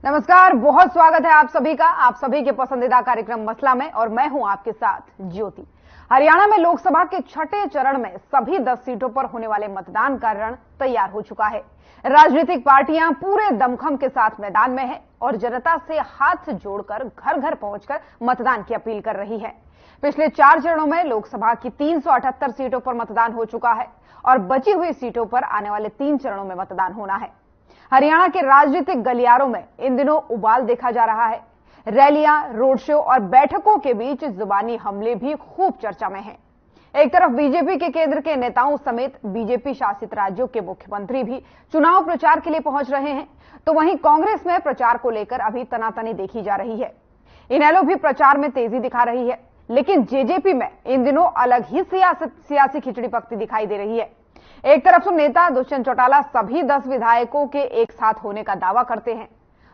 नमस्कार, बहुत स्वागत है आप सभी का आप सभी के पसंदीदा कार्यक्रम मसला में, और मैं हूं आपके साथ ज्योति। हरियाणा में लोकसभा के छठे चरण में सभी 10 सीटों पर होने वाले मतदान का रण तैयार हो चुका है। राजनीतिक पार्टियां पूरे दमखम के साथ मैदान में है और जनता से हाथ जोड़कर घर घर पहुंचकर मतदान की अपील कर रही है। पिछले 4 चरणों में लोकसभा की 378 सीटों पर मतदान हो चुका है और बची हुई सीटों पर आने वाले 3 चरणों में मतदान होना है। हरियाणा के राजनीतिक गलियारों में इन दिनों उबाल देखा जा रहा है। रैलियां, रोड शो और बैठकों के बीच जुबानी हमले भी खूब चर्चा में हैं। एक तरफ बीजेपी के केंद्र के नेताओं समेत बीजेपी शासित राज्यों के मुख्यमंत्री भी चुनाव प्रचार के लिए पहुंच रहे हैं, तो वहीं कांग्रेस में प्रचार को लेकर अभी तनातनी देखी जा रही है। इनेलो भी प्रचार में तेजी दिखा रही है, लेकिन जेजेपी में इन दिनों अलग ही सियासी खिचड़ी पकती दिखाई दे रही है। एक तरफ तो नेता दुष्यंत चौटाला सभी 10 विधायकों के एक साथ होने का दावा करते हैं,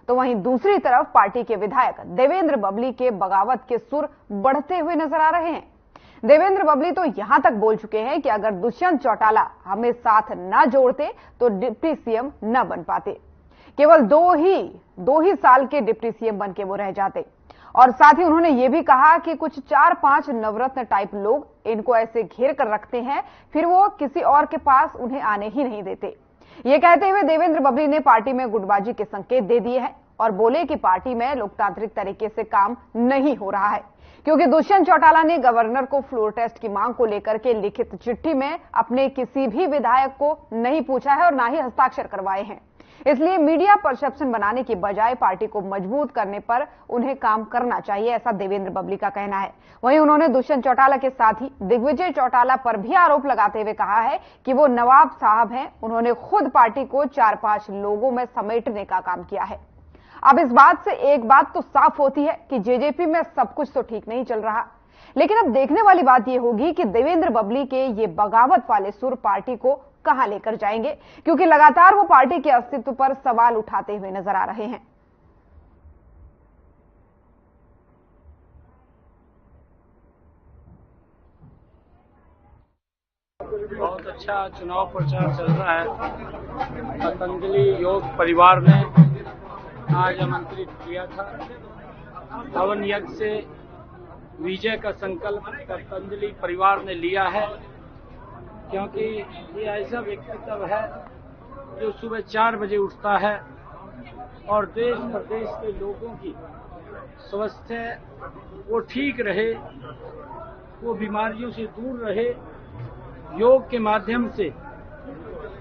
तो वहीं दूसरी तरफ पार्टी के विधायक देवेंद्र बबली के बगावत के सुर बढ़ते हुए नजर आ रहे हैं। देवेंद्र बबली तो यहां तक बोल चुके हैं कि अगर दुष्यंत चौटाला हमें साथ न जोड़ते तो डिप्टी सीएम न बन पाते। केवल दो ही साल के डिप्टी सीएम बन के वो रह जाते। और साथ ही उन्होंने ये भी कहा कि कुछ 4-5 नवरत्न टाइप लोग इनको ऐसे घेर कर रखते हैं, फिर वो किसी और के पास उन्हें आने ही नहीं देते। ये कहते हुए देवेंद्र बबली ने पार्टी में गुटबाजी के संकेत दे दिए हैं और बोले कि पार्टी में लोकतांत्रिक तरीके से काम नहीं हो रहा है, क्योंकि दुष्यंत चौटाला ने गवर्नर को फ्लोर टेस्ट की मांग को लेकर के लिखित चिट्ठी में अपने किसी भी विधायक को नहीं पूछा है और ना ही हस्ताक्षर करवाए हैं। इसलिए मीडिया परसेप्शन बनाने की बजाय पार्टी को मजबूत करने पर उन्हें काम करना चाहिए, ऐसा देवेंद्र बबली का कहना है। वहीं उन्होंने दुष्यंत चौटाला के साथ ही दिग्विजय चौटाला पर भी आरोप लगाते हुए कहा है कि वो नवाब साहब हैं, उन्होंने खुद पार्टी को 4-5 लोगों में समेटने का काम किया है। अब इस बात से एक बात तो साफ होती है कि जेजेपी में सब कुछ तो ठीक नहीं चल रहा, लेकिन अब देखने वाली बात यह होगी कि देवेंद्र बबली के ये बगावत वाले सुर पार्टी को कहां लेकर जाएंगे, क्योंकि लगातार वो पार्टी के अस्तित्व पर सवाल उठाते हुए नजर आ रहे हैं। बहुत अच्छा चुनाव प्रचार चल रहा है। पतंजलि योग परिवार ने आज आमंत्रित किया था। हवन यज्ञ से विजय का संकल्प पतंजलि परिवार ने लिया है, क्योंकि ये ऐसा व्यक्तित्व है जो सुबह 4 बजे उठता है और देश प्रदेश के लोगों की स्वास्थ्य वो ठीक रहे, वो बीमारियों से दूर रहे, योग के माध्यम से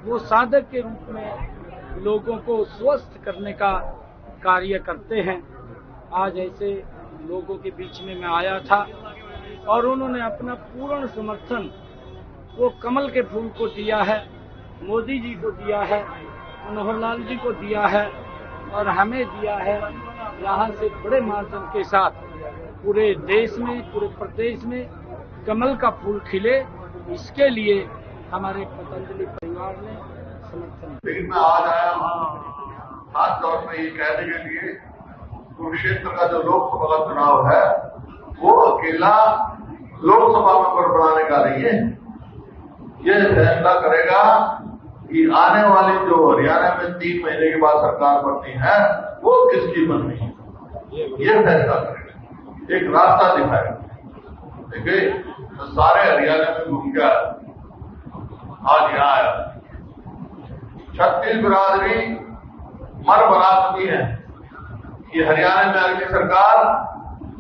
वो साधक के रूप में लोगों को स्वस्थ करने का कार्य करते हैं। आज ऐसे लोगों के बीच में मैं आया था और उन्होंने अपना पूर्ण समर्थन वो कमल के फूल को दिया है, मोदी जी को दिया है, मनोहर लाल जी को दिया है और हमें दिया है। यहाँ से बड़े मार्जिन के साथ पूरे देश में, पूरे प्रदेश में कमल का फूल खिले, इसके लिए हमारे पतंजलि परिवार ने समर्थन। लेकिन मैं आज आया हूँ खास तौर पर ये कहने के लिए कुरुक्षेत्र का जो लोकसभा का चुनाव है वो अकेला लोकसभा में बनाने का नहीं है। ये फैसला करेगा कि आने वाली जो हरियाणा में 3 महीने के बाद सरकार बननी है वो किसकी बननी है, ये फैसला करेगा, एक रास्ता दिखाएगा। देखिए तो सारे हरियाणा में घूम गया, आज यहाँ आया। 36 बिरादरी मर बना चुकी है कि हरियाणा में अगली सरकार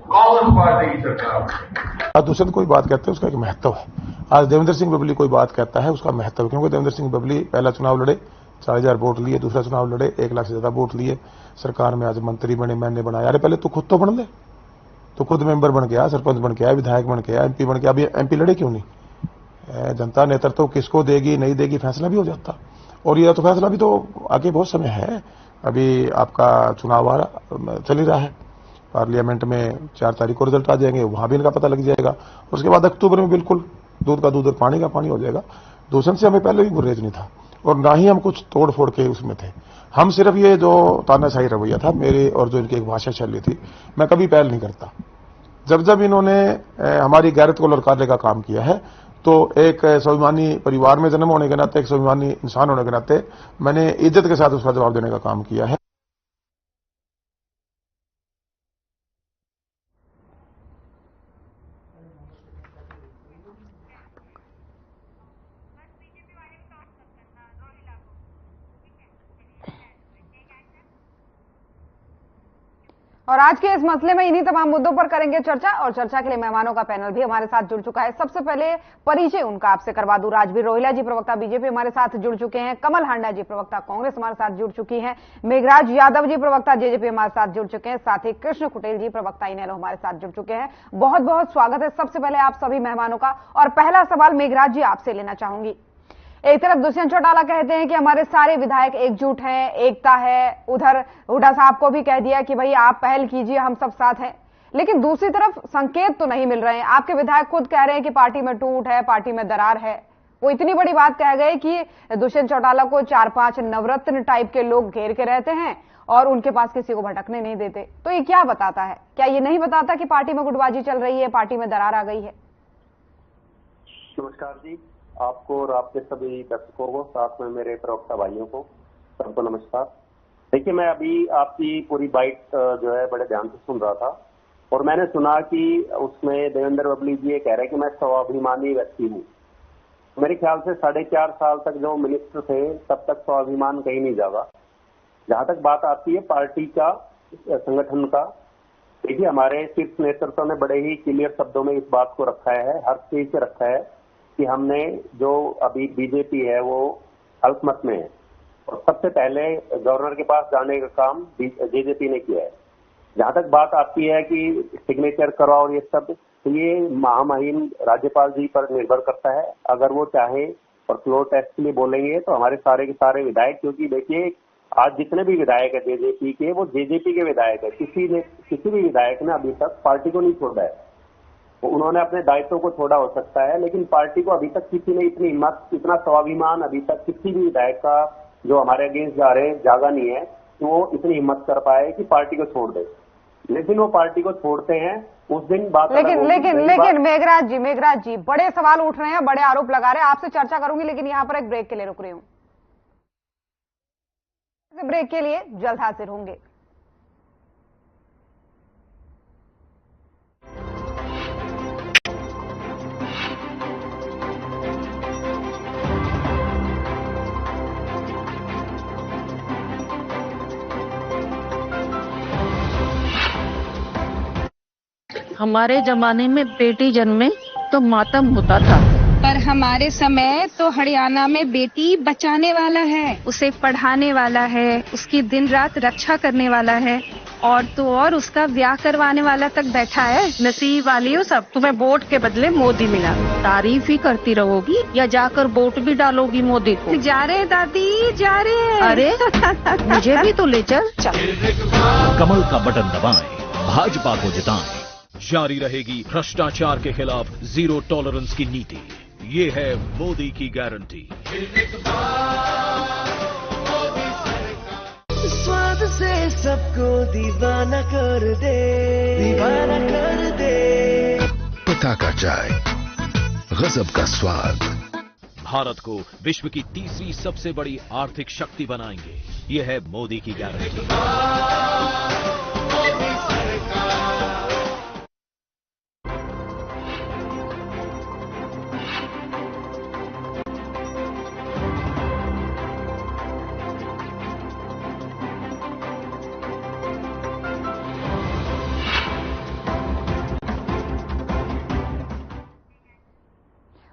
कांग्रेस पार्टी की सरकार। आज दुष्यंत कोई बात कहते हैं उसका एक महत्व है। आज देवेंद्र सिंह बबली कोई बात कहता है उसका महत्व है, क्योंकि देवेंद्र सिंह बबली पहला चुनाव लड़े 4000 वोट लिए, दूसरा चुनाव लड़े 1 लाख से ज्यादा वोट लिए, सरकार में आज मंत्री बने, मैंने बनाया। अरे पहले तू खुद तो बन ले, तो खुद मेंबर बन गया, सरपंच बन गया, विधायक बन गया, एमपी बन गया। अभी एमपी लड़े क्यों नहीं? जनता नेतृत्व किसको देगी नहीं देगी फैसला भी हो जाता, और यह तो फैसला भी तो आगे बहुत समय है। अभी आपका चुनाव चल ही रहा है, पार्लियामेंट में 4 तारीख को रिजल्ट आ जाएंगे, वहां भी इनका पता लग जाएगा। उसके बाद अक्टूबर में बिल्कुल दूध का दूध और पानी का पानी हो जाएगा। दूसरे से हमें पहले भी गुरेज नहीं था और ना ही हम कुछ तोड़ फोड़ के उसमें थे। हम सिर्फ ये जो तानाशाही रवैया था मेरे और जो इनकी एक भाषा शैली थी, मैं कभी पहल नहीं करता। जब इन्होंने हमारी गैरत को ललकारने का काम किया है, तो एक स्वाभिमानी परिवार में जन्म होने के नाते, एक स्वाभिमानी इंसान होने के नाते मैंने इज्जत के साथ उसका जवाब देने का काम किया है। और आज के इस मसले में इन्हीं तमाम मुद्दों पर करेंगे चर्चा, और चर्चा के लिए मेहमानों का पैनल भी हमारे साथ जुड़ चुका है। सबसे पहले परिचय उनका आपसे करवा दूं। राजवीर रोहिला जी, प्रवक्ता बीजेपी, हमारे साथ जुड़ चुके हैं। कमल हांडा जी, प्रवक्ता कांग्रेस, हमारे साथ जुड़ चुकी हैं। मेघराज यादव जी, प्रवक्ता जेजेपी, हमारे साथ जुड़ चुके हैं। साथ ही कृष्ण कुटेल जी, प्रवक्ता इनेलो, हमारे साथ जुड़ चुके हैं। बहुत बहुत स्वागत है सबसे पहले आप सभी मेहमानों का। और पहला सवाल मेघराज जी आपसे लेना चाहूंगी। एक तरफ दुष्यंत चौटाला कहते हैं कि हमारे सारे विधायक एकजुट हैं, एकता है, उधर हुड्डा साहब को भी कह दिया कि भाई आप पहल कीजिए, हम सब साथ हैं। लेकिन दूसरी तरफ संकेत तो नहीं मिल रहे हैं। आपके विधायक खुद कह रहे हैं कि पार्टी में टूट है, पार्टी में दरार है। वो इतनी बड़ी बात कह गए कि दुष्यंत चौटाला को 4-5 नवरत्न टाइप के लोग घेर के रहते हैं और उनके पास किसी को भटकने नहीं देते। तो ये क्या बताता है? क्या ये नहीं बताता कि पार्टी में गुटबाजी चल रही है, पार्टी में दरार आ गई है? नमस्कार जी, आपको और आपके सभी दर्शकों को, साथ में मेरे प्रवक्ता भाइयों को सबको नमस्कार। देखिए, मैं अभी आपकी पूरी बाइट जो है बड़े ध्यान से सुन रहा था और मैंने सुना कि उसमें देवेंद्र बबली जी ये कह रहे हैं कि मैं स्वाभिमानी व्यक्ति हूँ। मेरे ख्याल से 4.5 साल तक जो मिनिस्टर थे तब तक स्वाभिमान कहीं नहीं जागा। जहां तक बात आती है पार्टी का, संगठन का, देखिए हमारे शीर्ष नेतृत्व ने बड़े ही क्लियर शब्दों में इस बात को रखा है, हर चीज से रखा है कि हमने जो अभी बीजेपी है वो अल्पमत में है और सबसे पहले गवर्नर के पास जाने का काम जेजेपी ने किया है। जहां तक बात आती है कि सिग्नेचर करवाओ और ये सब, तो ये महामहिम राज्यपाल जी पर निर्भर करता है। अगर वो चाहे और फ्लोर टेस्ट के लिए बोलेंगे तो हमारे सारे के सारे विधायक, क्योंकि देखिए आज जितने भी विधायक है जेजेपी के, वो जेजेपी के विधायक है। किसी भी विधायक ने अभी तक पार्टी को नहीं छोड़ा है। उन्होंने अपने दायित्व को छोड़ा हो सकता है, लेकिन पार्टी को अभी तक किसी ने इतनी हिम्मत, इतना स्वाभिमान अभी तक किसी भी विधायक का जो हमारे अगेंस्ट जा रहे हैं जागा नहीं है कि वो इतनी हिम्मत कर पाए कि पार्टी को छोड़ दे। लेकिन वो पार्टी को छोड़ते हैं उस दिन बात। लेकिन मेघराज जी बड़े सवाल उठ रहे हैं, बड़े आरोप लगा रहे हैं। आपसे चर्चा करूंगी, लेकिन यहां पर एक ब्रेक के लिए रुक रही हूं। ब्रेक के लिए जल्द हाजिर होंगे। हमारे जमाने में बेटी जन्मे तो मातम होता था, पर हमारे समय तो हरियाणा में बेटी बचाने वाला है, उसे पढ़ाने वाला है, उसकी दिन रात रक्षा करने वाला है, और तो और उसका ब्याह करवाने वाला तक बैठा है। नसीब वाली हो सब, तुम्हें वोट के बदले मोदी मिला। तारीफ ही करती रहोगी या जाकर वोट भी डालोगी मोदी को? जा रहे दादी, जा रहे। अरे मुझे भी तो ले चल। कमल का बटन दबाएं, भाजपा को जिताएं। जारी रहेगी भ्रष्टाचार के खिलाफ जीरो टॉलरेंस की नीति। ये है मोदी की गारंटी। स्वाद से सबको दीवाना कर दे, दीवाना कर दे। पता का चाय, गजब का स्वाद। भारत को विश्व की तीसरी सबसे बड़ी आर्थिक शक्ति बनाएंगे। ये है मोदी की गारंटी।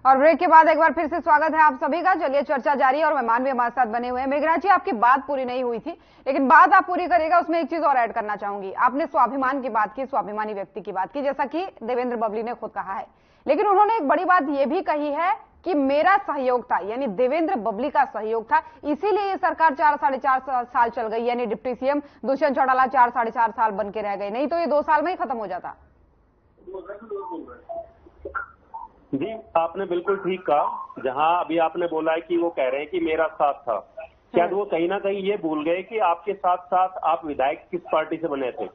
और ब्रेक के बाद एक बार फिर से स्वागत है आप सभी का। चलिए चर्चा जारी है और मेहमान भी हमारे साथ बने हुए हैं। मेघराज जी, आपकी बात पूरी नहीं हुई थी, लेकिन बात आप पूरी करेगा उसमें एक चीज और ऐड करना चाहूंगी। आपने स्वाभिमान की बात की, स्वाभिमानी व्यक्ति की बात की, जैसा कि देवेंद्र बबली ने खुद कहा है। लेकिन उन्होंने एक बड़ी बात यह भी कही है कि मेरा सहयोग था, यानी देवेंद्र बबली का सहयोग था, इसीलिए ये सरकार 4-4.5 साल चल गई। यानी डिप्टी सीएम दुष्यंत चौटाला 4-4.5 साल बन के रह गए, नहीं तो ये 2 साल में ही खत्म हो जाता। जी, आपने बिल्कुल ठीक कहा। जहां अभी आपने बोला है कि वो कह रहे हैं कि मेरा साथ था, शायद वो कहीं ना कहीं ये भूल गए कि आपके साथ साथ आप विधायक किस पार्टी से बने थे।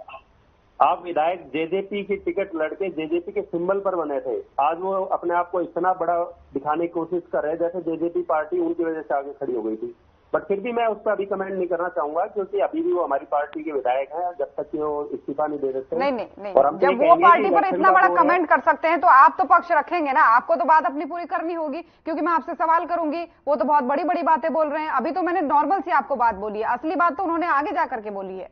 आप विधायक जेजेपी की टिकट लड़के जेजेपी के सिंबल पर बने थे। आज वो अपने आप को इतना बड़ा दिखाने की कोशिश कर रहे हैं जैसे जेजेपी पार्टी उनकी वजह से आगे खड़ी हो गई थी। बट फिर भी मैं उस पर अभी कमेंट नहीं करना चाहूंगा, क्योंकि अभी भी वो हमारी पार्टी के विधायक हैं जब तक कि वो इस्तीफा नहीं दे देते। नहीं, जब वो पार्टी पर इतना बड़ा कमेंट कर सकते हैं तो आप तो पक्ष रखेंगे ना। आपको तो बात अपनी पूरी करनी होगी, क्योंकि मैं आपसे सवाल करूंगी। वो तो बहुत बड़ी बड़ी बातें बोल रहे हैं। अभी तो मैंने नॉर्मल सी आपको बात बोली है, असली बात तो उन्होंने आगे जाकर के बोली है।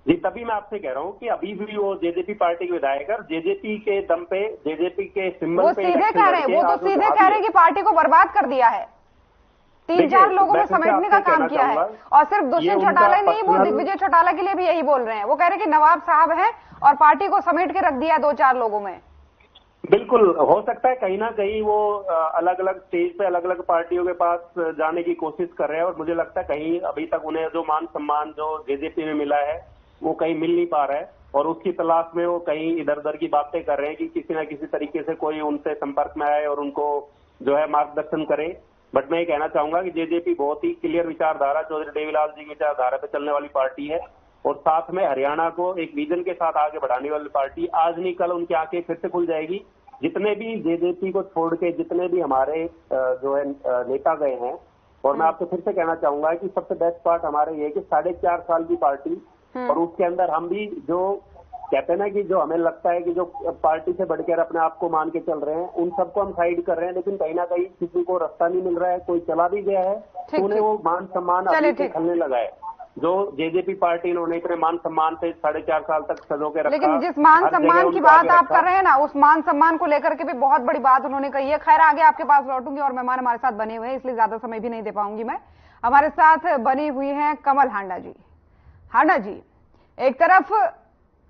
जी, तभी मैं आपसे कह रहा हूँ कि अभी भी वो जेजेपी पार्टी के विधायक है, जेजेपी के दम पे, जेजेपी के सिंबल पे सीधे कह रहे हैं, वो तो सीधे कह रहे हैं कि पार्टी को बर्बाद कर दिया है, 3-4 लोगों में समेटने का काम किया है। और सिर्फ दुष्यंत चौटाला नहीं, वो दिग्विजय चौटाला के लिए भी यही बोल रहे हैं। वो कह रहे हैं कि नवाब साहब हैं और पार्टी को समेट के रख दिया 2-4 लोगों में। बिल्कुल हो सकता है कहीं ना कहीं वो अलग अलग स्टेज पे अलग अलग पार्टियों के पास जाने की कोशिश कर रहे हैं, और मुझे लगता है कहीं अभी तक उन्हें जो मान सम्मान जो जेजेपी में मिला है वो कहीं मिल नहीं पा रहा है, और उसकी तलाश में वो कहीं इधर उधर की बातें कर रहे हैं कि किसी न किसी तरीके से कोई उनसे संपर्क में आए और उनको जो है मार्गदर्शन करे। बट मैं ये कहना चाहूंगा कि जेजेपी बहुत ही क्लियर विचारधारा, चौधरी देवीलाल जी की विचारधारा पे चलने वाली पार्टी है, और साथ में हरियाणा को एक विजन के साथ आगे बढ़ाने वाली पार्टी। आज नहीं कल उनकी आंखें फिर से खुल जाएगी। जितने भी जेजेपी को छोड़ के जितने भी हमारे जो है नेता गए हैं, और मैं आपको फिर से कहना चाहूंगा कि सबसे बेस्ट पार्ट हमारे ये कि 4.5 साल की पार्टी, और उसके अंदर हम भी जो कहते हैं ना कि जो हमें लगता है कि जो पार्टी से बढ़कर अपने आप को मान के चल रहे हैं, उन सबको हम साइड कर रहे हैं, लेकिन कहीं ना कहीं किसी को रास्ता नहीं मिल रहा है, कोई चला भी गया है तो उन्हें वो मान सम्मान अभी से खलने लगा है। जो जेजेपी पार्टी इन्होंने इतने मान सम्मान से 4.5 साल तक सजो के रखा, लेकिन जिस मान सम्मान की बात आप कर रहे हैं ना, उस मान सम्मान को लेकर के भी बहुत बड़ी बात उन्होंने कही है। खैर आगे आपके पास लौटूंगी, और मेहमान हमारे साथ बने हुए हैं इसलिए ज्यादा समय भी नहीं दे पाऊंगी मैं। हमारे साथ बनी हुई हैं कमल हांडा जी। हांडा जी, एक तरफ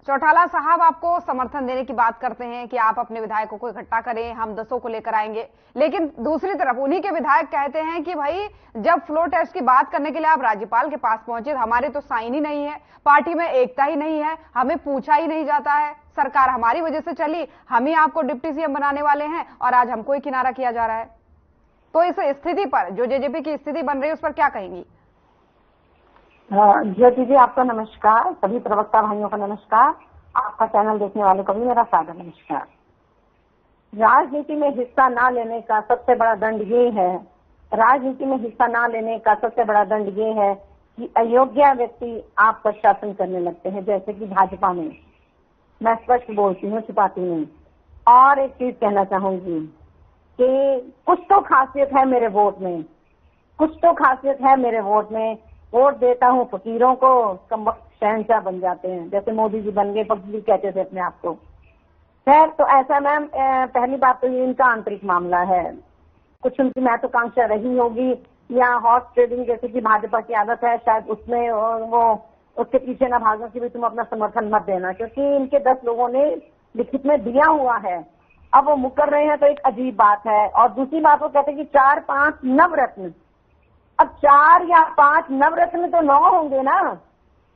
चौटाला साहब आपको समर्थन देने की बात करते हैं कि आप अपने विधायकों को इकट्ठा करें, हम 10 को लेकर आएंगे, लेकिन दूसरी तरफ उन्हीं के विधायक कहते हैं कि भाई जब फ्लोर टेस्ट की बात करने के लिए आप राज्यपाल के पास पहुंचे, हमारे तो साइन ही नहीं है, पार्टी में एकता ही नहीं है, हमें पूछा ही नहीं जाता है, सरकार हमारी वजह से चली, हम ही आपको डिप्टी सीएम बनाने वाले हैं और आज हमको ही किनारा किया जा रहा है। तो इस स्थिति पर, जो जेजेपी की स्थिति बन रही है, उस पर क्या कहेंगी? ज्योति जी, आपका नमस्कार, सभी प्रवक्ता भाइयों का नमस्कार, आपका चैनल देखने वालों को भी मेरा सादर नमस्कार। राजनीति में हिस्सा ना लेने का सबसे बड़ा दंड ये है, राजनीति में हिस्सा ना लेने का सबसे बड़ा दंड ये है कि अयोग्य व्यक्ति आप पर शासन करने लगते हैं, जैसे कि भाजपा में। मैं स्पष्ट बोलती हूँ, छिपाती नहीं। और एक चीज कहना चाहूंगी कि कुछ तो खासियत है मेरे वोट में, कुछ तो खासियत है मेरे वोट में। वोट देता हूँ फकीरों को, कम वक्त शहंशाह बन जाते हैं, जैसे मोदी जी बन गए, भक्त जी कहते थे अपने आप को। खैर, तो ऐसा मैम, पहली बात तो ये इनका आंतरिक मामला है, कुछ उनकी महत्वाकांक्षा रही होगी, या हॉर्स ट्रेडिंग जैसे कि भाजपा की आदत है, शायद उसमें वो उसके पीछे ना भागो कि भी तुम अपना समर्थन मत देना, क्योंकि इनके 10 लोगों ने लिखित में दिया हुआ है। अब वो मुकर रहे हैं तो एक अजीब बात है। और दूसरी बात वो कहते हैं कि 4-5 नवरत्न, अब 4 या 5 नवरत्न तो 9 होंगे ना,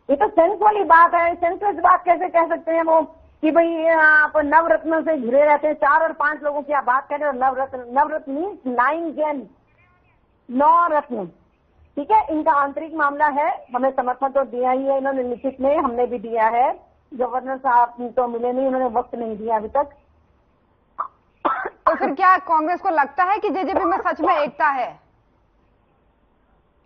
ये तो सेंस वाली बात है। सेंसलेस बात कैसे कह सकते हैं वो कि भाई आप नवरत्नों से घिरे रहते हैं, 4 और 5 लोगों की आप बात कर रहे हो। नवरत्न मीन्स 9 जेन, 9 रत्न, ठीक है। इनका आंतरिक मामला है, हमें समर्थन तो दिया ही है इन्होंने लिखित में, हमने भी दिया है। गवर्नर साहब तो मिले नहीं, उन्होंने वक्त नहीं दिया अभी तक। तो फिर क्या कांग्रेस को लगता है कि जेजेपी में सच में एकता है?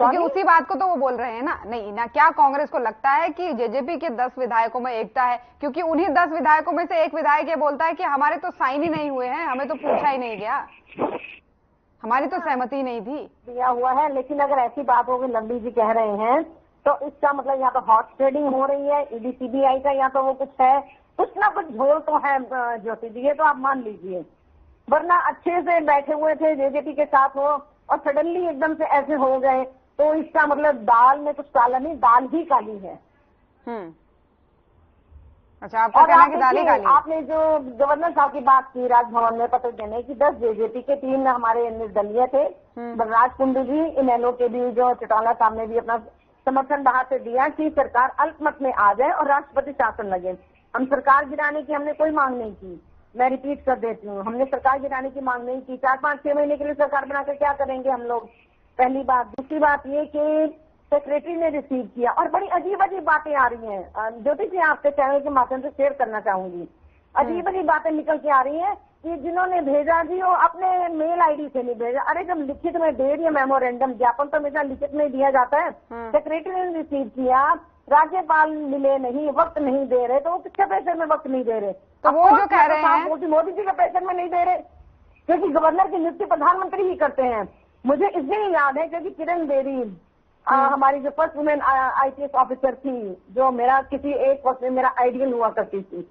क्योंकि उसी बात को तो वो बोल रहे हैं ना। नहीं ना, क्या कांग्रेस को लगता है कि जेजेपी के 10 विधायकों में एकता है? क्योंकि उन्हीं 10 विधायकों में से एक विधायक ये बोलता है कि हमारे तो साइन ही नहीं हुए हैं, हमें तो पूछा ही नहीं गया, हमारी तो सहमति नहीं थी। दिया हुआ है, लेकिन अगर ऐसी बात होगी, लंबी जी कह रहे हैं, तो इसका मतलब यहाँ तो हॉर्स ट्रेडिंग हो रही है, ईडी सीबीआई का यहाँ तो वो कुछ है, कुछ ना कुछ झोल तो है ज्योति जी, ये तो आप मान लीजिए। वरना अच्छे से बैठे हुए थे जेजेपी के साथ हो और सडनली एकदम से ऐसे हो गए, तो इसका मतलब दाल में कुछ काला नहीं, दाल ही काली है। अच्छा, आपका कहना है कि दाल ही काली। आपने जो गवर्नर साहब की बात की राजभवन में पत्र देने की, 10 जेजेपी के 3 हमारे निर्दलीय थे, बलराज कुंडू जी, इनेलो के भी जो चौटाला साहब ने भी अपना समर्थन बाहर से दिया कि सरकार अल्पमत में आ जाए और राष्ट्रपति शासन लगे। हम सरकार गिराने की हमने कोई मांग नहीं की, मैं रिपीट कर देती हूँ, हमने सरकार गिराने की मांग नहीं की। 4-5-6 महीने के लिए सरकार बनाकर क्या करेंगे हम लोग, पहली बात। दूसरी बात ये कि सेक्रेटरी ने रिसीव किया, और बड़ी अजीब अजीब बातें आ रही हैं ज्योति जी, आपके चैनल के माध्यम से शेयर करना चाहूंगी। अजीब अजीब बातें निकल के आ रही हैं कि जिन्होंने भेजा जी वो अपने मेल आईडी से नहीं भेजा। अरे जब लिखित में दे दिया मेमोरेंडम, ज्ञापन तो हमेशा लिखित में दिया जाता है। सेक्रेटरी ने रिसीव किया, राज्यपाल मिले नहीं, वक्त नहीं दे रहे, तो वो किसके प्रेशर में वक्त नहीं दे रहे? तो वो जो कह रहे हैं मोदी जी के प्रेशर में नहीं दे रहे, क्योंकि गवर्नर की नियुक्ति प्रधानमंत्री ही करते हैं। मुझे इसलिए याद है क्योंकि किरण बेदी हमारी जो फर्स्ट वुमेन IPS ऑफिसर थी, जो मेरा किसी एक वक्त में मेरा आइडियल हुआ करती थी,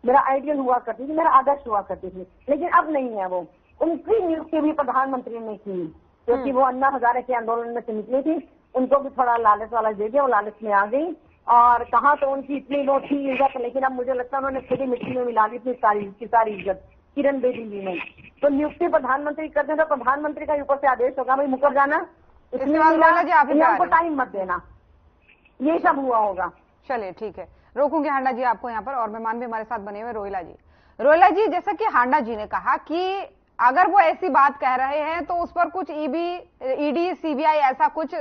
मेरा आदर्श हुआ करती थी, लेकिन अब नहीं है वो। उनकी नियुक्ति भी प्रधानमंत्री ने की, क्योंकि वो अन्ना हजारे के आंदोलन में से निकली थी। उनको भी थोड़ा लालच वाला दे दिया, वो लालच में आ गई और कहा तो उनकी इतनी वो थी इज्जत, लेकिन अब मुझे लगता है उन्होंने खुद ही मिट्टी में मिला दी अपनी सारी इज्जत किरण बेदी जी ने। तो नियुक्ति प्रधानमंत्री करते हैं तो प्रधानमंत्री का ऊपर से आदेश होगा भाई मुकर जाना, इसमें हमको टाइम मत देना, ये सब हुआ होगा। चलिए ठीक है, रोकूंगी हांडा जी आपको यहाँ पर, और मेहमान भी हमारे साथ बने हुए रोहिला जी। रोहिला जी, जैसा कि हांडा जी ने कहा कि अगर वो ऐसी बात कह रहे हैं तो उस पर कुछ ईडी CBI ऐसा कुछ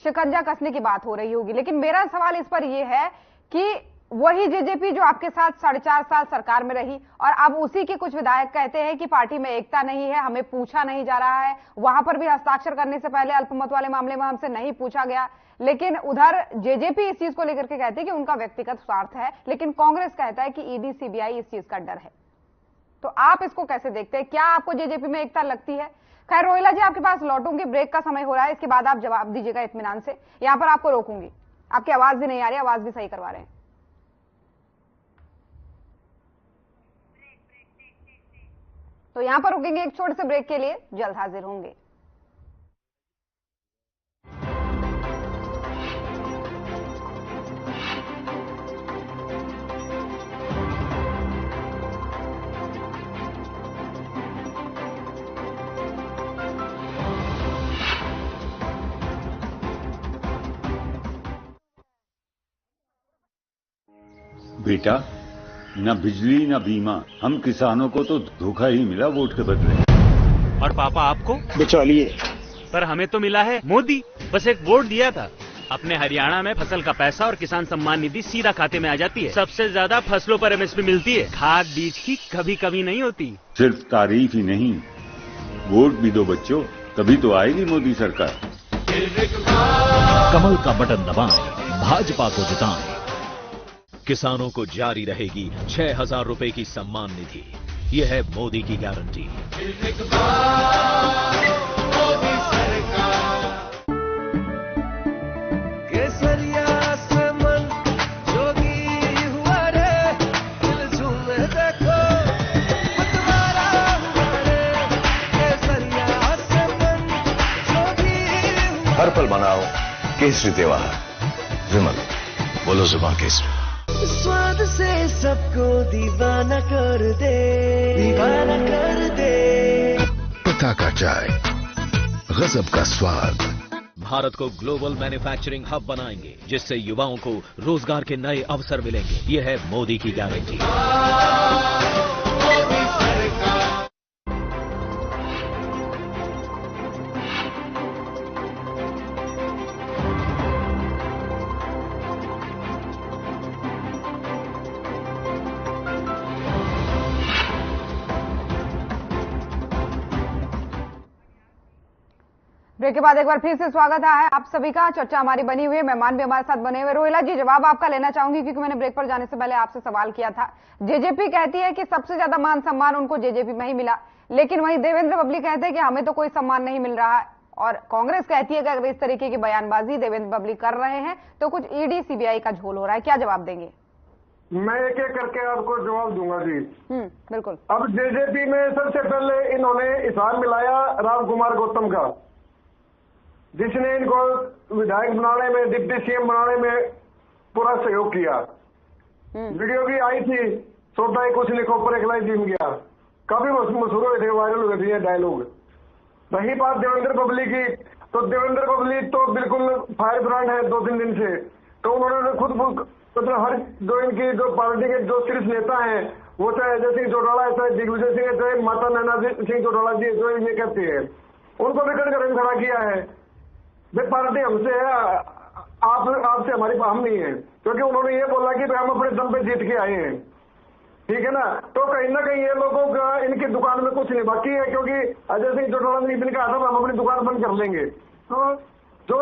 शिकंजा कसने की बात हो रही होगी, लेकिन मेरा सवाल इस पर यह है कि वही जेजेपी जो आपके साथ 4.5 साल सरकार में रही, और अब उसी के कुछ विधायक कहते हैं कि पार्टी में एकता नहीं है, हमें पूछा नहीं जा रहा है, वहां पर भी हस्ताक्षर करने से पहले अल्पमत वाले मामले में हमसे नहीं पूछा गया, लेकिन उधर जेजेपी इस चीज को लेकर के कहती है कि उनका व्यक्तिगत स्वार्थ है, लेकिन कांग्रेस कहता है कि ईडी CBI इस चीज का डर है। तो आप इसको कैसे देखते हैं? क्या आपको जेजेपी में एकता लगती है? खैर रोहिला जी, आपके पास लौटूंगी, ब्रेक का समय हो रहा है, इसके बाद आप जवाब दीजिएगा इत्मीनान से। यहां पर आपको रोकूंगी, आपकी आवाज भी नहीं आ रही, आवाज भी सही करवा रहे हैं। तो यहां पर रुकेंगे एक छोटे से ब्रेक के लिए, जल्द हाजिर होंगे। बेटा, न बिजली न बीमा, हम किसानों को तो धोखा ही मिला वोट के बदले। और पापा आपको? बिचौलिए। पर हमें तो मिला है मोदी, बस एक वोट दिया था। अपने हरियाणा में फसल का पैसा और किसान सम्मान निधि सीधा खाते में आ जाती है। सबसे ज्यादा फसलों पर MSP मिलती है, खाद बीज की कभी कमी नहीं होती। सिर्फ तारीफ ही नहीं, वोट भी दो बच्चों, तभी तो आएगी मोदी सरकार। कमल का बटन दबाएं, भाजपा को जिताएं। किसानों को जारी रहेगी 6,000 रुपए की सम्मान निधि। यह है मोदी की गारंटी। केसरिया से मन जोगी हुआ रे, दिल झूमे देखो मतवारा हुआ रे। केसरिया से मन जोगी हुआ। हर पल मनाओ केसरी त्योहार। विमल, बोलो जुबान केसरी। स्वाद से सबको दीवाना कर दे, दीवाना कर दे। पताका चाय, गजब का स्वाद। भारत को ग्लोबल मैन्युफैक्चरिंग हब बनाएंगे, जिससे युवाओं को रोजगार के नए अवसर मिलेंगे। यह है मोदी की गारंटी। ब्रेक के बाद एक बार फिर से स्वागत है आप सभी का। चर्चा हमारी बनी हुई है, मेहमान भी हमारे साथ बने हुए। रोहिला जी, जवाब आपका लेना चाहूंगी, क्योंकि मैंने ब्रेक पर जाने से पहले आपसे सवाल किया था। जेजेपी कहती है कि सबसे ज्यादा मान सम्मान उनको जेजेपी में ही मिला, लेकिन वहीं देवेंद्र बबली कहते हैं कि हमें तो कोई सम्मान नहीं मिल रहा है, और कांग्रेस कहती है कि अगर इस तरीके की बयानबाजी देवेंद्र बबली कर रहे हैं तो कुछ ईडी CBI का झोल हो रहा है। क्या जवाब देंगे? मैं एक एक करके आपको जवाब दूंगा जी। बिल्कुल। अब जेजेपी में सबसे पहले इन्होंने हिसाब मिलाया राम कुमार गौतम का, जिसने इनको विधायक बनाने में, डिप्टी CM बनाने में पूरा सहयोग किया। वीडियो भी आई थी, सोटा ही कुछ लिखो पर एकलाई जिम गया, काफी मशहूर हुए थे, वायरल हुए थे ये डायलॉग। रही बात देवेंद्र बबली की, तो देवेंद्र बबली तो बिल्कुल फायर ब्रांड है 2-3 दिन से। तो उन्होंने खुद मतलब हर जो इनकी जो पार्टी के जो शीर्ष नेता हैं, वो चाहे अजय सिंह चौटाला है, चाहे दिग्विजय सिंह है, चाहे माता नैना सिंह चौटाला जी जो ये कहते हैं, उनको भी कड़ रंग खड़ा किया है। भाई पार्टी हमसे है, आपसे हमारी हम नहीं है, क्योंकि उन्होंने ये बोला कि हम अपने दम पे जीत के आए हैं, ठीक है ना। तो कहीं ना कहीं ये लोगों का इनकी दुकान में कुछ नहीं बाकी है, क्योंकि अजय सिंह चौटाला ने इतने कहा था हम अपनी दुकान बंद कर लेंगे। तो जो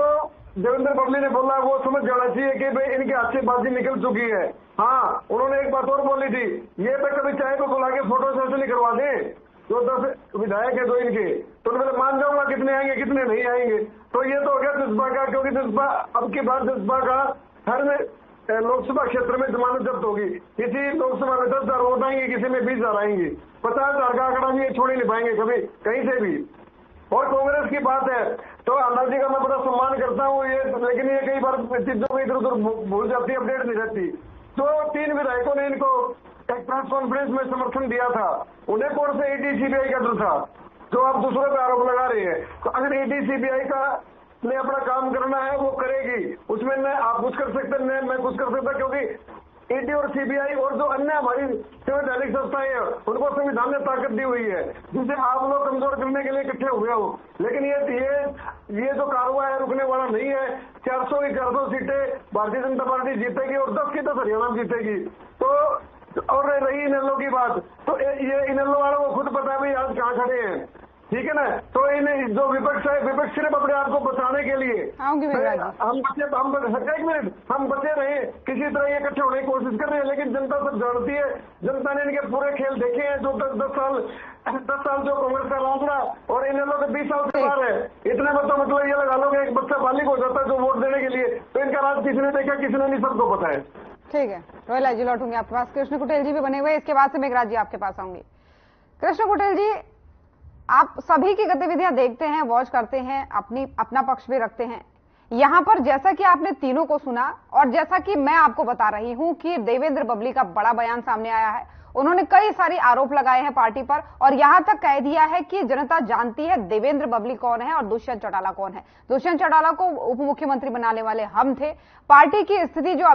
देवेंद्र बबली ने बोला वो समझ जाना चाहिए कि भाई इनकी अच्छी बाजी निकल चुकी है। हाँ, उन्होंने एक बात और बोली थी, ये तो कभी चाहे तो बुला के फोटो सेशन नहीं करवा दें, जो 10 विधायक है जो इनके, तो उन्होंने मान जाऊंगा कितने आएंगे कितने नहीं आएंगे। तो ये तो हो गया जज्बा का, क्योंकि जज्बा अब की बार जज्बा का हर लोकसभा क्षेत्र में जमानत जब्त होगी। किसी लोकसभा में 10,000 वोट आएंगे, किसी में 20,000 आएंगे, 50,000 का आंकड़ा भी ये छोड़ ही नहीं पाएंगे कभी कहीं से भी। और कांग्रेस की बात है तो आनंद जी का मैं बड़ा सम्मान करता हूँ ये, लेकिन ये कई बार चीजों में इधर उधर भूल जाती, अपडेट नहीं रहती। तो 3 विधायकों ने इनको एक प्रेस कॉन्फ्रेंस में समर्थन दिया था, उन्हें कौन से ईडी सीबीआई का डर था जो आप दूसरों पर आरोप लगा रहे हैं? तो अगर ईडी सीबीआई का ने अपना काम करना है वो करेगी, उसमें न आप कुछ कर सकते न मैं कुछ कर सकता, क्योंकि ईडी और सीबीआई और जो अन्य हमारी संवैधानिक संस्थाएं हैं उनको संविधान ने ताकत दी हुई है, जिसे आप लोग कमजोर करने के लिए इकट्ठे हुए हो। लेकिन ये जो कार्रवाई है रुकने वाला नहीं है। 400 की 400 सीटें भारतीय जनता पार्टी जीतेगी और 10 की 10 हरियाणा जीतेगी। तो और रही इनेलो की बात, तो ये इनेलो वालों को खुद पता है भाई आज कहाँ खड़े हैं, ठीक है ना। तो इन्हें जो विपक्ष है, विपक्ष सिर्फ अपने आप को बचाने के लिए हम बचे रहे, किसी तरह ये इकट्ठे होने की कोशिश कर रहे हैं। लेकिन जनता सब जानती है, जनता ने इनके पूरे खेल देखे हैं जो 10 साल जो कांग्रेस का राज रहा, और इनेलो के 20 साल से बाहर है। इतने में तो मतलब ये लगा लो कि एक बच्चा बालिग हो जाता है जो वोट देने के लिए, तो इनका राज किसने देखा किसने नहीं, सबको पता है। ठीक है, रोहिला जी लौटूंगी आपके पास। कृष्ण कुटेल जी भी बने हुए, इसके बाद से मेघराज जी आपके पास आऊंगी। कृष्ण कुटेल जी, आप सभी की गतिविधियां देखते हैं, वॉच करते हैं, अपना पक्ष भी रखते हैं। यहां पर जैसा कि आपने तीनों को सुना और जैसा कि मैं आपको बता रही हूं कि देवेंद्र बबली का बड़ा बयान सामने आया है। उन्होंने कई सारे आरोप लगाए हैं पार्टी पर और यहां तक कह दिया है कि जनता जानती है देवेंद्र बबली कौन है और दुष्यंत चौटाला कौन है। दुष्यंत चौटाला को उप मुख्यमंत्री बनाने वाले हम थे। पार्टी की स्थिति जो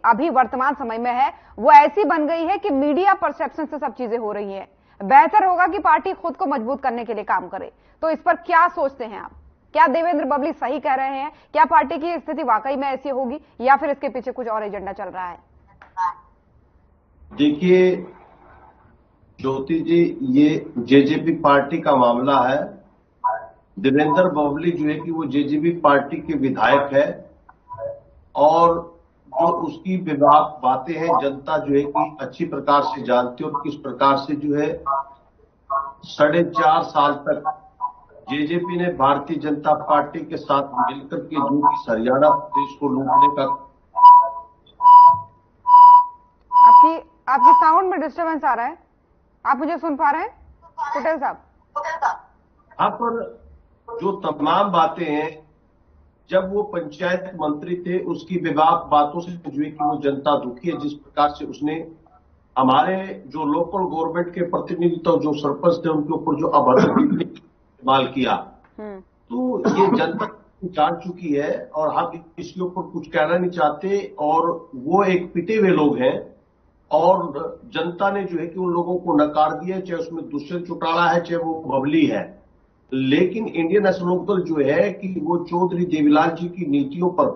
अभी वर्तमान समय में है वो ऐसी बन गई है कि मीडिया परसेप्शन से सब चीजें हो रही है। बेहतर होगा कि पार्टी खुद को मजबूत करने के लिए काम करे। तो इस पर क्या सोचते हैं आप? क्या देवेंद्र बबली सही कह रहे हैं? क्या पार्टी की स्थिति वाकई में ऐसी होगी या फिर इसके पीछे कुछ और एजेंडा चल रहा है? देखिए ज्योति जी, ये जेजेपी पार्टी का मामला है। देवेंद्र बबली जो है कि वो जेजेपी पार्टी के विधायक है और जो उसकी विवाद बातें हैं जनता जो है कि अच्छी प्रकार से जानती है और किस प्रकार से जो है 4.5 साल तक जेजेपी ने भारतीय जनता पार्टी के साथ मिलकर के जो कि हरियाणा प्रदेश को लूटने का। आपकी साउंड में डिस्टर्बेंस आ रहा है, आप मुझे सुन पा रहे हैं कुटेल साहब? यहाँ पर जो तमाम बातें हैं, जब वो पंचायत मंत्री थे उसकी विवाद बातों से जो है कि वो जनता दुखी है। जिस प्रकार से उसने हमारे जो लोकल गवर्नमेंट के प्रतिनिधित्व जो सरपंच थे उनके ऊपर जो अभद्र इस्तेमाल किया, तो ये जनता जान चुकी है और हम इसके ऊपर कुछ कहना नहीं चाहते। और वो एक पिटे हुए लोग हैं और जनता ने जो है कि उन लोगों को नकार दिया, चाहे उसमें दुष्यंत चौटाला है चाहे वो बबली है। लेकिन इंडियन नेशनल लोकदल जो है कि वो चौधरी देवीलाल जी की नीतियों पर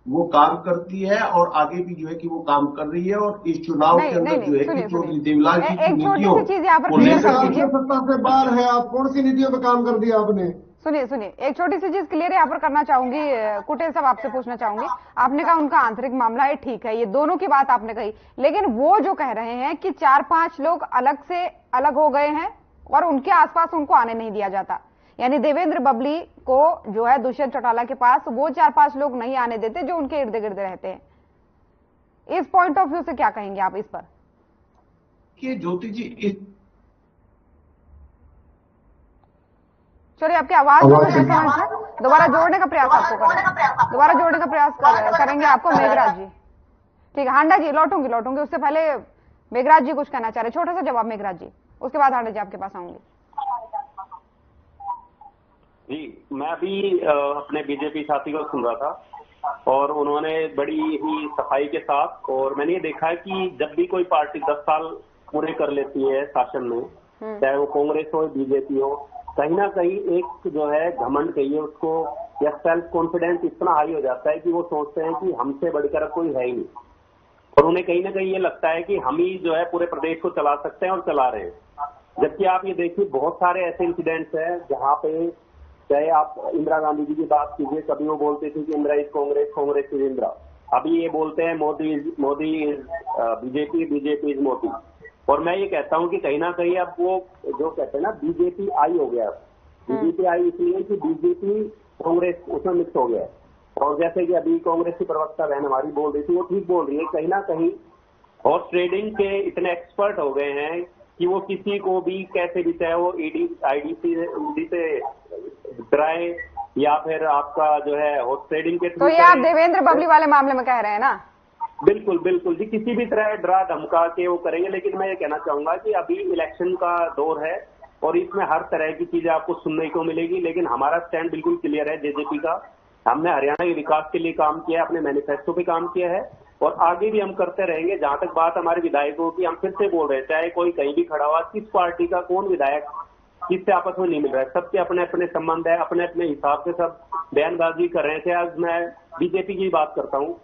वो काम करती है और आगे भी जो है कि वो काम कर रही है। और इस चुनाव के अंदर जो है कि चौधरी देवीलाल जी की नीतियों सत्ता से बाहर है, आप कौन सी नीतियों पर काम कर दिया आपने? सुनिए, एक छोटी सी चीज क्लियर यहाँ पर करना चाहूंगी। कुटेल साहब आपसे पूछना चाहूंगी, आपने कहा उनका आंतरिक मामला है, ठीक है, ये दोनों की बात आपने कही, लेकिन वो जो कह रहे हैं कि 4-5 लोग अलग हो गए हैं और उनके आसपास उनको आने नहीं दिया जाता, यानी देवेंद्र बबली को जो है दुष्यंत चौटाला के पास वो 4-5 लोग नहीं आने देते जो उनके इर्द गिर्द रहते हैं। इस पॉइंट ऑफ व्यू से क्या कहेंगे आप इस पर? कि ज्योति जी चलिए, आपकी आवाज दोबारा जोड़ने का प्रयास आपको करेंगे, दोबारा जोड़ने का प्रयास करेंगे आपको मेघराज जी। ठीक है, हांडा जी लौटूंगी, उससे पहले मेघराज जी कुछ कहना चाह रहे, छोटा सा जवाब मेघराज जी, उसके बाद हांडा जी आपके पास आऊंगी। जी, मैं अभी अपने बीजेपी साथी को सुन रहा था और उन्होंने बड़ी ही सफाई के साथ, और मैंने ये देखा है कि जब भी कोई पार्टी 10 साल पूरे कर लेती है शासन में, चाहे वो कांग्रेस हो बीजेपी हो, कहीं ना कहीं एक जो है घमंड कहिए उसको या सेल्फ कॉन्फिडेंस इतना हाई हो जाता है कि वो सोचते हैं कि हमसे बढ़कर कोई है ही नहीं, और उन्हें कहीं ना कहीं ये लगता है कि हम ही जो है पूरे प्रदेश को चला सकते हैं और चला रहे हैं। जबकि आप ये देखिए बहुत सारे ऐसे इंसिडेंट्स हैं जहाँ पे, चाहे आप इंदिरा गांधी जी की बात कीजिए, कभी वो बोलते थे कि इंदिरा इज कांग्रेस, कांग्रेस इज इंदिरा, अभी ये बोलते हैं Modi is BJP, BJP is Modi. और मैं ये कहता हूं कि कहीं ना कहीं अब वो जो कहते हैं ना बीजेपी आई हो गया, बीजेपी आई इसलिए कि बीजेपी कांग्रेस उसमें मिक्स हो गया है। और जैसे कि अभी कांग्रेस की प्रवक्ता बहन हमारी बोल रही थी, वो ठीक बोल रही है, कहीं ना कहीं हॉर्स ट्रेडिंग के इतने एक्सपर्ट हो गए हैं कि वो किसी को भी कैसे भी, चाहे वो ईडी से डराए या फिर आपका जो है हॉर्स ट्रेडिंग के। तो ये आप देवेंद्र बबली वाले मामले में कह रहे हैं ना? बिल्कुल बिल्कुल जी, किसी भी तरह डरा धमका के वो करेंगे। लेकिन मैं ये कहना चाहूंगा कि अभी इलेक्शन का दौर है और इसमें हर तरह की चीजें आपको सुनने को मिलेगी, लेकिन हमारा स्टैंड बिल्कुल क्लियर है जेजेपी का। हमने हरियाणा के विकास के लिए काम किया है, अपने मैनिफेस्टो पे काम किया है और आगे भी हम करते रहेंगे। जहां तक बात हमारे विधायकों की, हम फिर से बोल रहे हैं, चाहे कोई कहीं भी खड़ा हुआ, किस पार्टी का कौन विधायक किससे आपस में नहीं मिल रहा है, सबके अपने अपने संबंध है, अपने अपने हिसाब से सब बयानबाजी कर रहे थे। आज मैं बीजेपी की बात करता हूँ,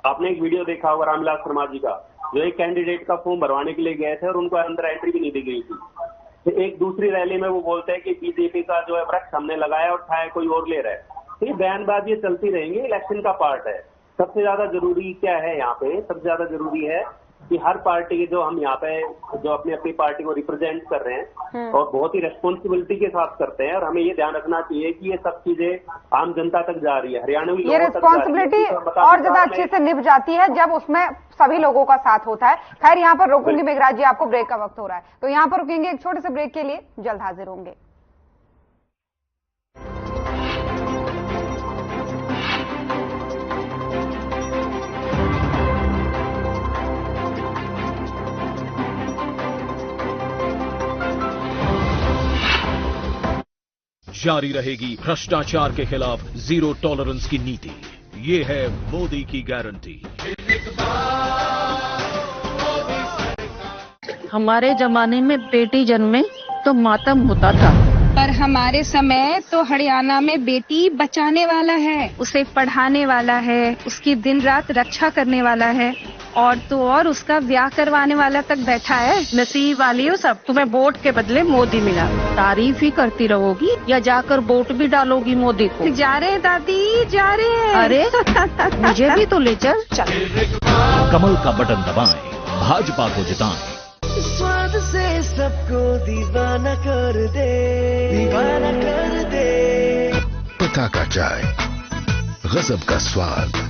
आपने एक वीडियो देखा होगा रामविलास शर्मा जी का, जो एक कैंडिडेट का फॉर्म भरवाने के लिए गए थे और उनको अंदर एंट्री भी नहीं दी गई थी। तो एक दूसरी रैली में वो बोलते हैं कि बीजेपी का जो है वृक्ष हमने लगाया और छाया कोई और ले रहा है। तो ये बयानबाजी चलती रहेंगी, इलेक्शन का पार्ट है। सबसे ज्यादा जरूरी क्या है यहाँ पे? सबसे ज्यादा जरूरी है कि हर पार्टी के जो हम यहाँ पे जो अपनी अपनी पार्टी को रिप्रेजेंट कर रहे हैं और बहुत ही रेस्पॉन्सिबिलिटी के साथ करते हैं, और हमें ये ध्यान रखना चाहिए कि ये सब चीजें आम जनता तक जा रही है, हरियाणवी ये रिस्पॉन्सिबिलिटी और ज्यादा अच्छे से निभ जाती है जब उसमें सभी लोगों का साथ होता है। खैर यहाँ पर रोकूंगी मेघराज जी, आपको ब्रेक का वक्त हो रहा है, तो यहाँ पर रुकेंगे एक छोटे से ब्रेक के लिए, जल्द हाजिर होंगे। जारी रहेगी भ्रष्टाचार के खिलाफ जीरो टॉलरेंस की नीति। ये है मोदी की गारंटी। हमारे जमाने में बेटी जन्मे तो मातम होता था, पर हमारे समय तो हरियाणा में बेटी बचाने वाला है, उसे पढ़ाने वाला है, उसकी दिन रात रक्षा करने वाला है, और तो और उसका ब्याह करवाने वाला तक बैठा है। नसीब वाली हो सब, तुम्हें वोट के बदले मोदी मिला, तारीफ ही करती रहोगी या जाकर वोट भी डालोगी मोदी को? जा रहे दादी, जा रहे। अरे मुझे भी तो ले चल। कमल का बटन दबाएं, भाजपा को जिताएं। स्वाद से सबको दीवाना कर दे, दीवाना कर दे। पता का चाय, गजब का स्वाद।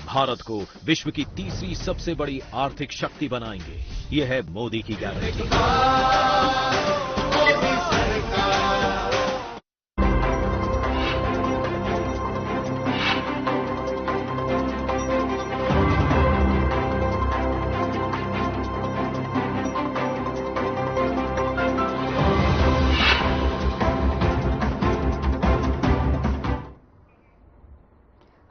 भारत को विश्व की तीसरी सबसे बड़ी आर्थिक शक्ति बनाएंगे। यह है मोदी की गारंटी।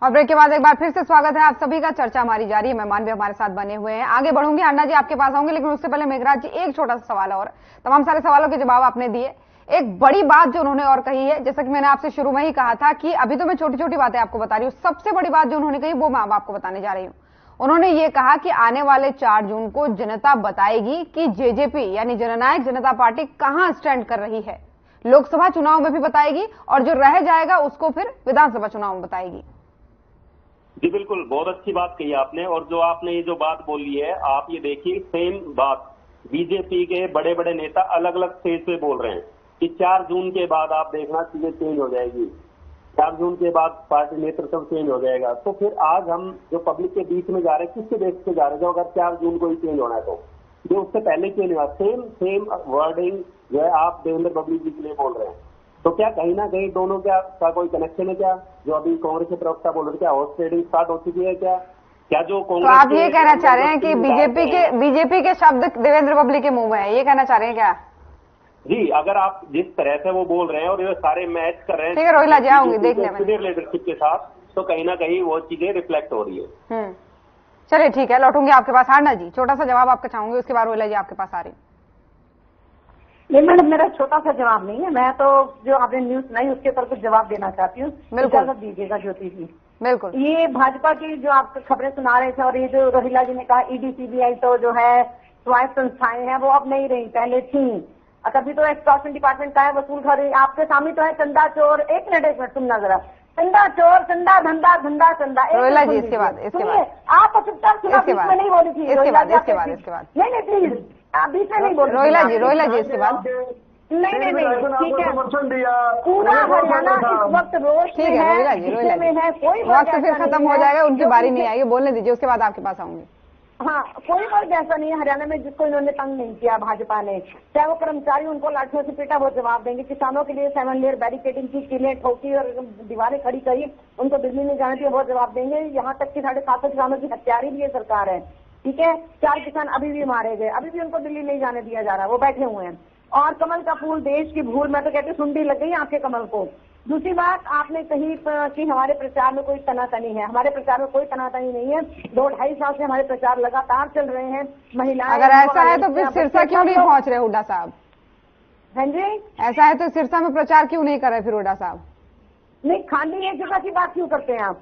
और ब्रेक के बाद एक बार फिर से स्वागत है आप सभी का। चर्चा हमारी जारी है, मेहमान भी हमारे साथ बने हुए हैं, आगे बढ़ूंगी। अन्ना जी आपके पास आऊंगे, लेकिन उससे पहले मेघराज जी एक छोटा सा सवाल और, तमाम सारे सवालों के जवाब आपने दिए। एक बड़ी बात जो उन्होंने और कही है, जैसा कि मैंने आपसे शुरू में ही कहा था कि अभी तो मैं छोटी छोटी बातें आपको बता रही हूँ, सबसे बड़ी बात जो उन्होंने कही वो मैं आपको बताने जा रही हूँ। उन्होंने ये कहा कि आने वाले 4 जून को जनता बताएगी कि जेजेपी यानी जननायक जनता पार्टी कहां स्टैंड कर रही है। लोकसभा चुनाव में भी बताएगी और जो रह जाएगा उसको फिर विधानसभा चुनाव में बताएगी। जी बिल्कुल, बहुत अच्छी बात कही आपने। और जो आपने ये जो बात बोली है, आप ये देखिए, सेम बात बीजेपी के बड़े बड़े नेता अलग अलग स्टेज पे बोल रहे हैं कि 4 जून के बाद आप देखना चीजें चेंज हो जाएगी, 4 जून के बाद पार्टी नेतृत्व चेंज हो जाएगा। तो फिर आज हम जो पब्लिक के बीच में जा रहे हैं, किसके बेस पे जा रहे हैं? जो अगर 4 जून को ही चेंज होना है तो जो उससे पहले क्यों नहीं हुआ? सेम वर्डिंग जो है आप देवेंद्र बबली जी के लिए बोल रहे हैं। तो क्या कहीं ना कहीं दोनों का कोई कनेक्शन है क्या? जो अभी कांग्रेस के प्रवक्ता बोल रहे थे, क्या हॉर्स ट्रेडिंग स्टार्ट हो चुकी है क्या? क्या जो कांग्रेस, तो आप ये कहना चाह रहे हैं कि बीजेपी के शब्द देवेंद्र बबली के मुंह में है, ये कहना चाह रहे हैं क्या? जी, अगर आप जिस तरह से वो बोल रहे हैं और ये सारे मैच कर रहे हैं, ठीक है रोहिला जी आऊंगी देखने में सीनियर लीडरशिप के साथ, तो कहीं ना कहीं वो चीजें रिफ्लेक्ट हो रही है। चलिए ठीक है, लौटूंगी आपके पास। अन्ना जी छोटा सा जवाब आपका चाहूंगी, उसके बाद रोहिला जी आपके पास आ रही। नहीं मैडम, मेरा छोटा सा जवाब नहीं है, मैं तो जो आपने न्यूज सुनाई उसके ऊपर कुछ जवाब देना चाहती हूँ, इजाजत दीजिएगा ज्योति जी। बिल्कुल। ये भाजपा की जो आप खबरें सुना रहे थे और ये जो रोहिला जी ने कहा ईडी सीबीआई तो जो है स्वायत्त संस्थाएं हैं, वो अब नहीं रही, पहले थी। तभी तो एक्सटॉर्शन डिपार्टमेंट का है, वसूल कर रही। आपके सामने तो है चंदा चोर। एक मिनट सुनना जरा, चंदा चोर, चंदा धंधा, धंधा चंदा। रोहिला जी इसके बाद आप चुपचाप सुना, बीच में नहीं बोली थी रोहिला जी। इसके बाद नहीं प्लीज, आप बीच में नहीं बोल रोहिला जी इसके बाद नहीं, ठीक है, समर्थन दिया, पूरा हरियाणा इस वक्त रोष में है, गुस्से में है, कोई वक्त फिर खत्म हो जाएगा, उनकी बारी नहीं आएगी, बोलने दीजिए, उसके बाद आपके पास आऊंगी। हाँ, कोई वर्ग ऐसा नहीं है हरियाणा में जिसको इन्होंने तंग नहीं किया भाजपा ने, चाहे वो कर्मचारी उनको लाठियों से पीटा, वो जवाब देंगे। किसानों के लिए 7 लेयर बैरिकेडिंग की, किले ठोकी और दीवारें खड़ी करी, उनको बिजली नहीं जाने दी, वो जवाब देंगे। यहाँ तक कि 750 किसानों की हत्यारी भी ये सरकार है, ठीक है। 4 किसान अभी भी मारे गए, अभी भी उनको दिल्ली नहीं जाने दिया जा रहा, वो बैठे हुए हैं। और कमल का फूल देश की भूल, मैं तो कहती हूँ सुंडी लग गई आपके कमल को। दूसरी बात, आपने कही कि हमारे प्रचार में कोई तनातनी है, हमारे प्रचार में कोई तनातनी नहीं है। 2-2.5 साल से हमारे प्रचार लगातार चल रहे हैं। महिलाएं, अगर ऐसा है तो फिर सिरसा क्यों नहीं पहुंच रहे हुड्डा साहब? हाँ जी, ऐसा है तो सिरसा में प्रचार क्यों नहीं कर रहे फिर हुड्डा साहब? नहीं, खाली एक जगह की बात क्यों करते हैं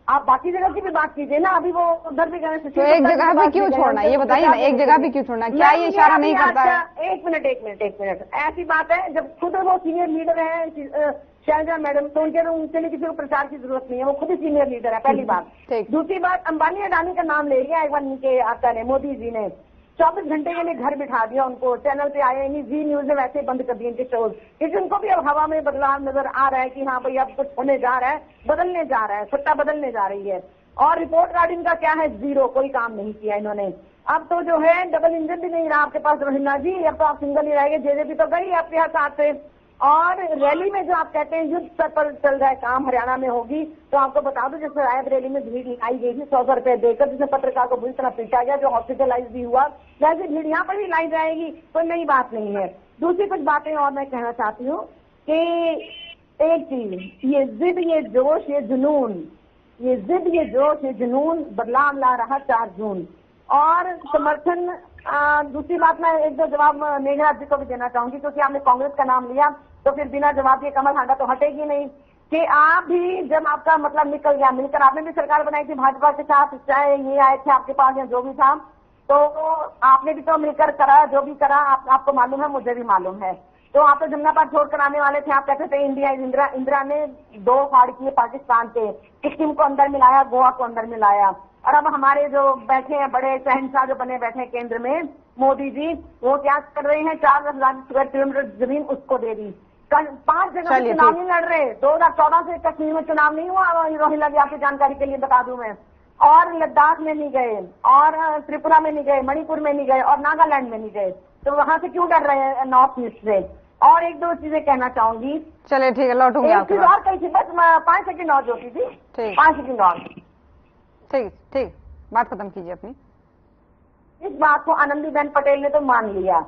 आप बाकी जगह की भी बात कीजिए ना। अभी वो उधर भी गए तो एक जगह भी क्यों छोड़ना, ये बताइए ना, एक जगह भी क्यों छोड़ना? क्या ये इशारा नहीं करता है? एक मिनट, ऐसी बात है जब खुद वो सीनियर लीडर है शैलजा मैडम, तो उनके लिए किसी को प्रचार की जरूरत नहीं है, वो खुद ही सीनियर लीडर है, पहली बात। दूसरी बात, अंबानी अडानी का नाम ले लिया एक बार नीचे आता है, मोदी जी ने 24 घंटे के लिए घर बिठा दिया उनको, चैनल पे आए नहीं, जी न्यूज ने वैसे ही बंद कर दिए इनके शोज, क्योंकि उनको भी अब हवा में बदलाव नजर आ रहा है कि हाँ भाई अब कुछ होने जा रहा है, बदलने जा रहा है, सत्ता बदलने जा रही है। और रिपोर्ट कार्ड इनका क्या है, 0, कोई काम नहीं किया इन्होंने। अब तो जो है डबल इंजन भी नहीं रहा आपके पास रोहिला जी, अब तो आप सिंगल ही रहेंगे। जेजेपी तो गई आपके यहाँ साथ से। और रैली में जो आप कहते हैं युद्ध स्तर पर चल रहा है काम, हरियाणा में होगी, तो आपको बता दो जिस रायबरेली में भीड़ आई गई थी 100 रुपए देकर, जिसमें पत्रकार को बुरी तरह पीटा गया, जो हॉस्पिटलाइज भी हुआ, वैसे भीड़ यहाँ पर भी लाई जाएगी, कोई नई बात नहीं है। दूसरी कुछ बातें और मैं कहना चाहती हूँ कि एक चीज, ये जिद, ये जोश, ये जुनून, ये जिद, ये जोश, ये जुनून बदलाव ला रहा 4 जून। और समर्थन, दूसरी बात मैं 1-2 जवाब मेघराज जी को भी देना चाहूंगी, क्योंकि आपने कांग्रेस का नाम लिया तो फिर बिना जवाब के कमल हांडा तो हटेगी नहीं। कि आप भी जब आपका मतलब निकल गया, मिलकर आपने भी सरकार बनाई थी भाजपा के साथ, चाहे ये आए थे आपके पास या जो भी था, तो आपने भी तो मिलकर करा, जो भी करा आपको मालूम है, मुझे भी मालूम है। तो आप तो जमुना पार छोड़कर आने वाले थे, आप कहते थे इंडिया इज इंदिरा। इंदिरा ने 2 फाड़ किए पाकिस्तान के, सिक्किम को अंदर मिलाया, गोवा को अंदर मिलाया। और अब हमारे जो बैठे हैं बड़े शहंशाह जो बने बैठे हैं केंद्र में, मोदी जी, वो क्या कर रहे हैं, 4,000 स्क्वायर किलोमीटर जमीन उसको दे दी। 5 जगह से चुनाव नहीं लड़ रहे, 2014 से कश्मीर में चुनाव नहीं हुआ, रोहिला जी आपकी जानकारी के लिए बता दूं मैं। और लद्दाख में नहीं गए, और त्रिपुरा में नहीं गए, मणिपुर में नहीं गए, और नागालैंड में नहीं गए, तो वहां से क्यों डर रहे हैं नॉर्थ ईस्ट से? और 1-2 चीजें कहना चाहूंगी। चलिए ठीक है, लौटूंगी आपके पास। और कही थी, बस 5 सेकंड और जोती थी, 5 सेकंड और। ठीक, बात खत्म कीजिए अपनी। इस बात को आनंदीबेन पटेल ने तो मान लिया,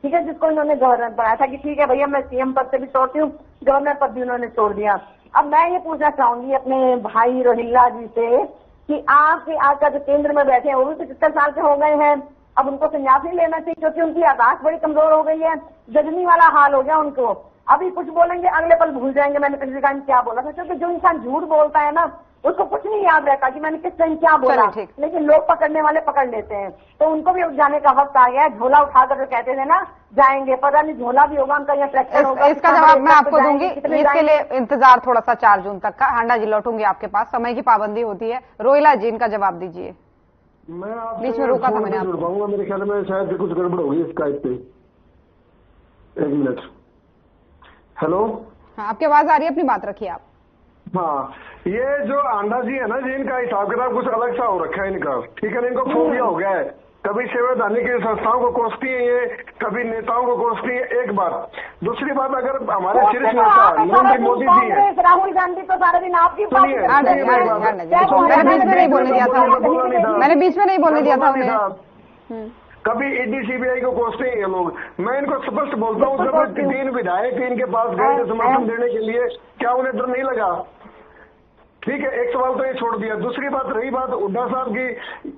ठीक है, जिसको इन्होंने गवर्नर बनाया था कि ठीक है भैया मैं सीएम पद से भी छोड़ती हूँ, गवर्नर पद भी उन्होंने छोड़ दिया। अब मैं ये पूछना चाहूंगी अपने भाई रोहिल्ला जी से कि आपके आका जो केंद्र में बैठे हैं वो भी 75 साल के हो गए हैं, अब उनको संन्यास नहीं लेना चाहिए क्योंकि उनकी याददाश्त बड़ी कमजोर हो गई है, जजनी वाला हाल हो गया उनको। अभी कुछ बोलेंगे अगले पल भूल जाएंगे मैंने पिछले टाइम क्या बोला था, क्योंकि जो इंसान झूठ बोलता है ना उसको कुछ नहीं याद रहता कि मैंने किस टाइम क्या बोला, लेकिन लोग पकड़ने वाले पकड़ लेते हैं। तो उनको भी अब जाने का वक्त आ गया है, झोला उठाकर जो कहते थे ना जाएंगे, पता नहीं झोला भी होगा उनका या ट्रैक्टर होगा। इसका जवाब मैं आपको दूंगी, इसके लिए इंतजार थोड़ा सा 4 जून तक का। हांडा जी लौटूंगी आपके पास, समय की पाबंदी होती है। रोहिला जी इनका जवाब दीजिए। मैं बीच में रोका था मैंने आपको। जुड़वाऊंगा, मेरे ख्याल में शायद कुछ गड़बड़ होगी स्काइप पे। 1 मिनट। हेलो, हाँ आपकी आवाज आ रही है, अपनी बात रखिए आप। हाँ, ये जो आंडा जी है ना जी, इनका हिसाब किताब कुछ अलग सा हो रखा है इनका, ठीक है ना, इनको फोबिया हो गया है। कभी सेवादानी की संस्थाओं को कोसती है ये, कभी नेताओं को कोसती है, एक बात। दूसरी बात, अगर हमारे शीर्ष नेता नरेंद्र मोदी जी है, राहुल गांधी तो सारा दिन आपकी मैंने बीच में नहीं बोलने दिया था, मैंने बीच में नहीं बोलने दिया था उन्हें। कभी ईडी सीबीआई को कोसते हैं ये लोग। मैं इनको स्पष्ट बोलता हूँ, जब 3 विधायक इनके पास गए थे समर्थन देने के लिए, क्या उन्हें डर नहीं लगा? ठीक है, एक सवाल तो ये छोड़ दिया। दूसरी बात रही बात हुड्डा साहब की,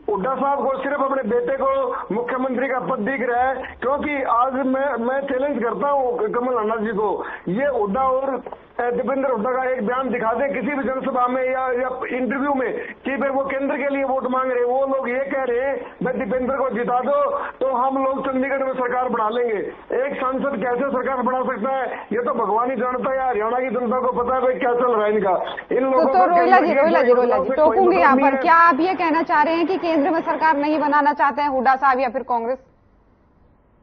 हुड्डा साहब को सिर्फ अपने बेटे को मुख्यमंत्री का पद दिख रहा है, क्योंकि आज मैं चैलेंज करता हूँ कमल हांडा जी को, ये हुड्डा और दीपेंद्र हुड्डा का एक बयान दिखा दे किसी भी जनसभा में या इंटरव्यू में कि भाई वो केंद्र के लिए वोट मांग रहे, वो लोग ये कह रहे हैं भाई दीपेंद्र को जिता दो तो हम लोग चंडीगढ़ में सरकार बना लेंगे। एक सांसद कैसे सरकार बना सकता है ये तो भगवान ही जानता है, हरियाणा की जनता को पता है भाई क्या चल रहा है इनका। इन लोगों को रोहिला जी टोकूंगी यहाँ पर, क्या आप ये कहना चाह रहे हैं कि केंद्र में सरकार नहीं बनाना चाहते हैं हुड्डा साहब या फिर कांग्रेस?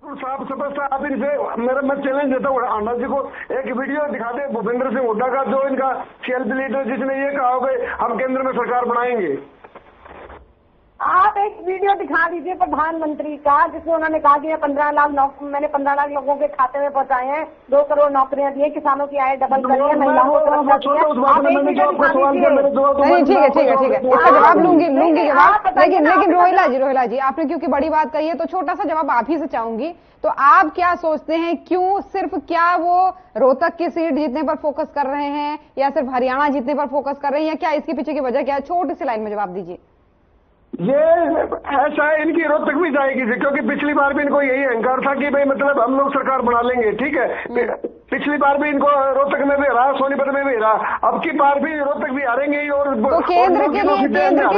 साफ सफाई आप इनसे मैं चैलेंज देता हूँ आनंद जी को, एक वीडियो दिखा दे भूपेंद्र सिंह हुड्डा का, जो इनका सेल्फ लीडर जिसने ये कहा होगा हम केंद्र में सरकार बनाएंगे। आप एक वीडियो दिखा दीजिए प्रधानमंत्री का, जिसमें उन्होंने कहा कि मैंने 15 लाख लोगों के खाते में पहुंचाए हैं, 2 करोड़ नौकरियां दी है, किसानों की आय डबल करी है, महिलाओं को सुरक्षा दी है। आप एक वीडियो दिखा दीजिए। नहीं, ठीक है, इसका जवाब लूंगी जवाब। लेकिन रोहिला जी आपने क्योंकि बड़ी बात कही है तो छोटा सा जवाब आप ही से चाहूंगी। तो आप क्या सोचते हैं, क्यों सिर्फ क्या वो रोहतक की सीट जीतने पर फोकस कर रहे हैं या सिर्फ हरियाणा जीतने पर फोकस कर रहे हैं, या क्या इसके पीछे की वजह क्या है? छोटी सी लाइन में जवाब दीजिए। ये ऐसा है, इनकी रोहतक भी जाएगी, क्योंकि पिछली बार भी इनको यही अहंकार था कि भाई मतलब हम लोग सरकार बना लेंगे, ठीक है। पिछली बार भी इनको रोहतक में भी रहा, सोनीपत में भी रहा, अब की बार भी रोहतक भी हारेंगे ही। और तो केंद्र के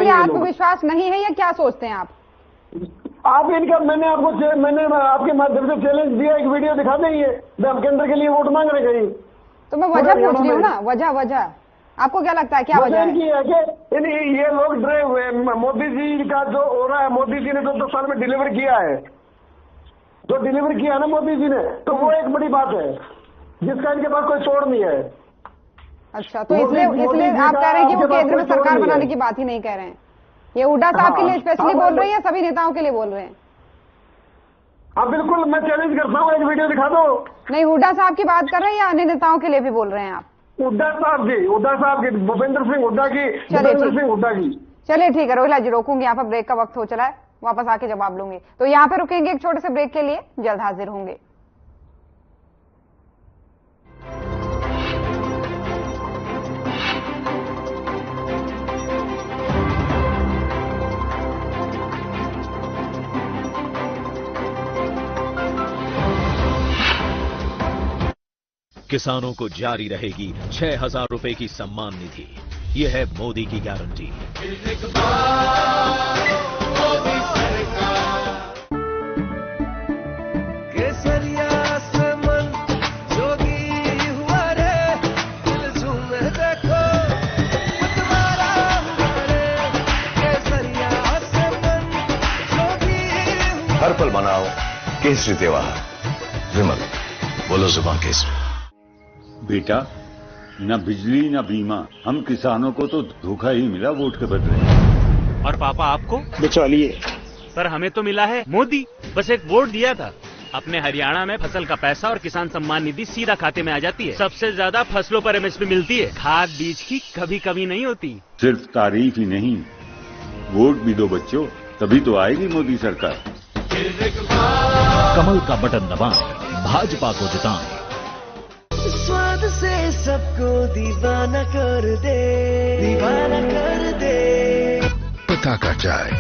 लिए आत्मविश्वास नहीं है या क्या सोचते हैं आप इनका? मैंने आपके माध्यम से चैलेंज दिया, एक वीडियो दिखा देंगे, हम केंद्र के लिए वोट मांग रहे कहीं। तो मैं वजह पूछ रही हूँ ना, वजह आपको क्या लगता है, क्या वजह है? ये लोग डरे हुए, मोदी जी का जो हो रहा है, मोदी जी ने जो 2 साल में डिलीवर किया है, जो डिलीवर किया है ना मोदी जी ने, तो वो एक बड़ी बात है जिसका इनके पास कोई तोड़ नहीं है। अच्छा, तो इसलिए आप कह रहे हैं कि वो केंद्र में सरकार बनाने की बात ही नहीं कह रहे हैं? ये हुड्डा साहब के लिए स्पेशली बोल रही है, सभी नेताओं के लिए बोल रहे हैं? हाँ बिल्कुल, मैं चैलेंज करता हूँ, एक वीडियो दिखा दो। नहीं, हुड्डा साहब की बात कर रहे हैं या अन्य नेताओं के लिए भी बोल रहे हैं आप? हुड्डा साहब की, भूपेंद्र सिंह हुड्डा की। चलिए ठीक है रोहिला जी, रोकूंगी यहाँ पर, ब्रेक का वक्त हो चला है, वापस आके जवाब लूंगी। तो यहाँ पे रुकेंगे एक छोटे से ब्रेक के लिए, जल्द हाजिर होंगे। किसानों को जारी रहेगी 6,000 रुपए की सम्मान निधि। ये है मोदी की गारंटी। केसरिया से मन जोगी हुआ रे, दिल झूम देखो तुम्हारा हुआ रे, केसरिया से मन जोगी हुआ। हर पल मनाओ केसरी त्योहार। विमल, बोलो जुबान केसरी। बेटा, ना बिजली ना बीमा, हम किसानों को तो धोखा ही मिला वोट के बदले। और पापा आपको? बिचौलिए। पर हमें तो मिला है मोदी, बस एक वोट दिया था। अपने हरियाणा में फसल का पैसा और किसान सम्मान निधि सीधा खाते में आ जाती है। सबसे ज्यादा फसलों पर MSP मिलती है। खाद बीज की कभी कमी नहीं होती। सिर्फ तारीफ ही नहीं, वोट भी दो बच्चों, तभी तो आएगी मोदी सरकार। कमल का बटन दबाएं, भाजपा को जिताएं। स्वाद से सबको दीवाना कर दे, दीवाना कर दे। पता का चाय,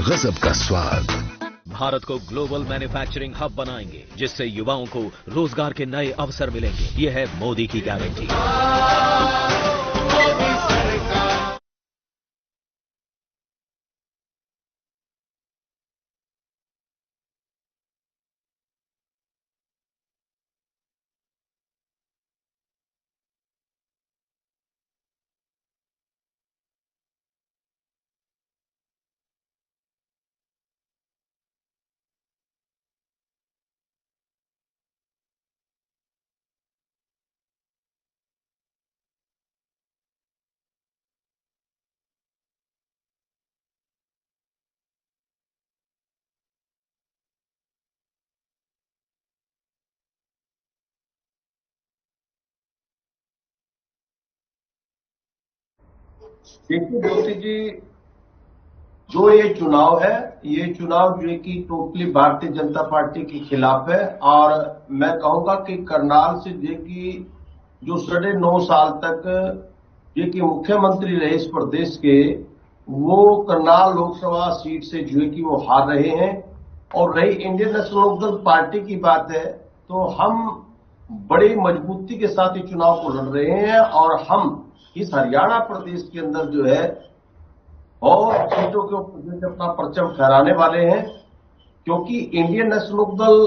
गजब का स्वाद। भारत को ग्लोबल मैन्युफैक्चरिंग हब बनाएंगे, जिससे युवाओं को रोजगार के नए अवसर मिलेंगे। ये है मोदी की गारंटी। देखिए ज्योति जी, जो ये चुनाव है, ये चुनाव जो है कि टोटली भारतीय जनता पार्टी के खिलाफ है। और मैं कहूंगा कि करनाल से जो कि जो 9.5 साल तक जो कि मुख्यमंत्री रहे इस प्रदेश के, वो करनाल लोकसभा सीट से जो है कि वो हार रहे हैं। और रही इंडियन नेशनल लोकदल पार्टी की बात है, तो हम बड़ी मजबूती के साथ ये चुनाव को लड़ रहे हैं। और हम इस हरियाणा प्रदेश के अंदर जो है और सीटों के ऊपर अपना परचम फहराने वाले हैं, क्योंकि इंडियन नेशनल लोकदल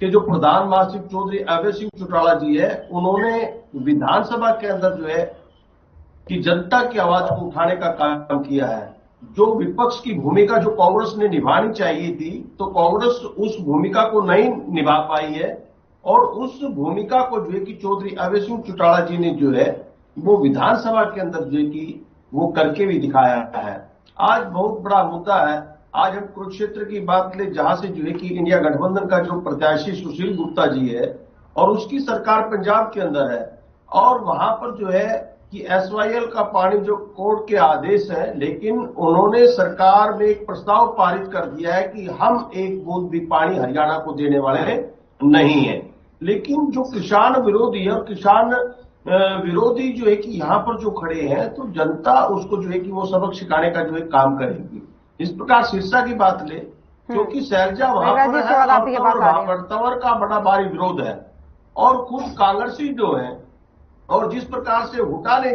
के जो प्रधान महासचिव चौधरी अभय सिंह चौटाला जी है, उन्होंने विधानसभा के अंदर जो है कि जनता की आवाज को उठाने का काम किया है। जो विपक्ष की भूमिका जो कांग्रेस ने निभानी चाहिए थी, तो कांग्रेस उस भूमिका को नहीं निभा पाई है और उस भूमिका को जो है कि चौधरी अभय सिंह चौटाला जी ने जो है वो विधानसभा के अंदर जो है कि वो करके भी दिखाया है। आज बहुत बड़ा मुद्दा है। आज हम कुरुक्षेत्र की बात ले, जहां से जो है कि इंडिया गठबंधन का जो प्रत्याशी सुशील गुप्ता जी है और उसकी सरकार पंजाब के अंदर है और वहां पर जो है कि SYL का पानी जो कोर्ट के आदेश है, लेकिन उन्होंने सरकार में एक प्रस्ताव पारित कर दिया है कि हम एक बूंद भी पानी हरियाणा को देने वाले नहीं है। लेकिन जो किसान विरोधी है और किसान विरोधी जो है कि यहां पर जो खड़े हैं, तो जनता उसको जो है कि वो सबक सिखाने का जो है काम करेगी। इस प्रकार सिरसा की बात ले, क्योंकि शैलजा वहां पर है, तंवर का बड़ा भारी विरोध है और खुद कांग्रेसी जो है और जिस प्रकार से हुड्डा ने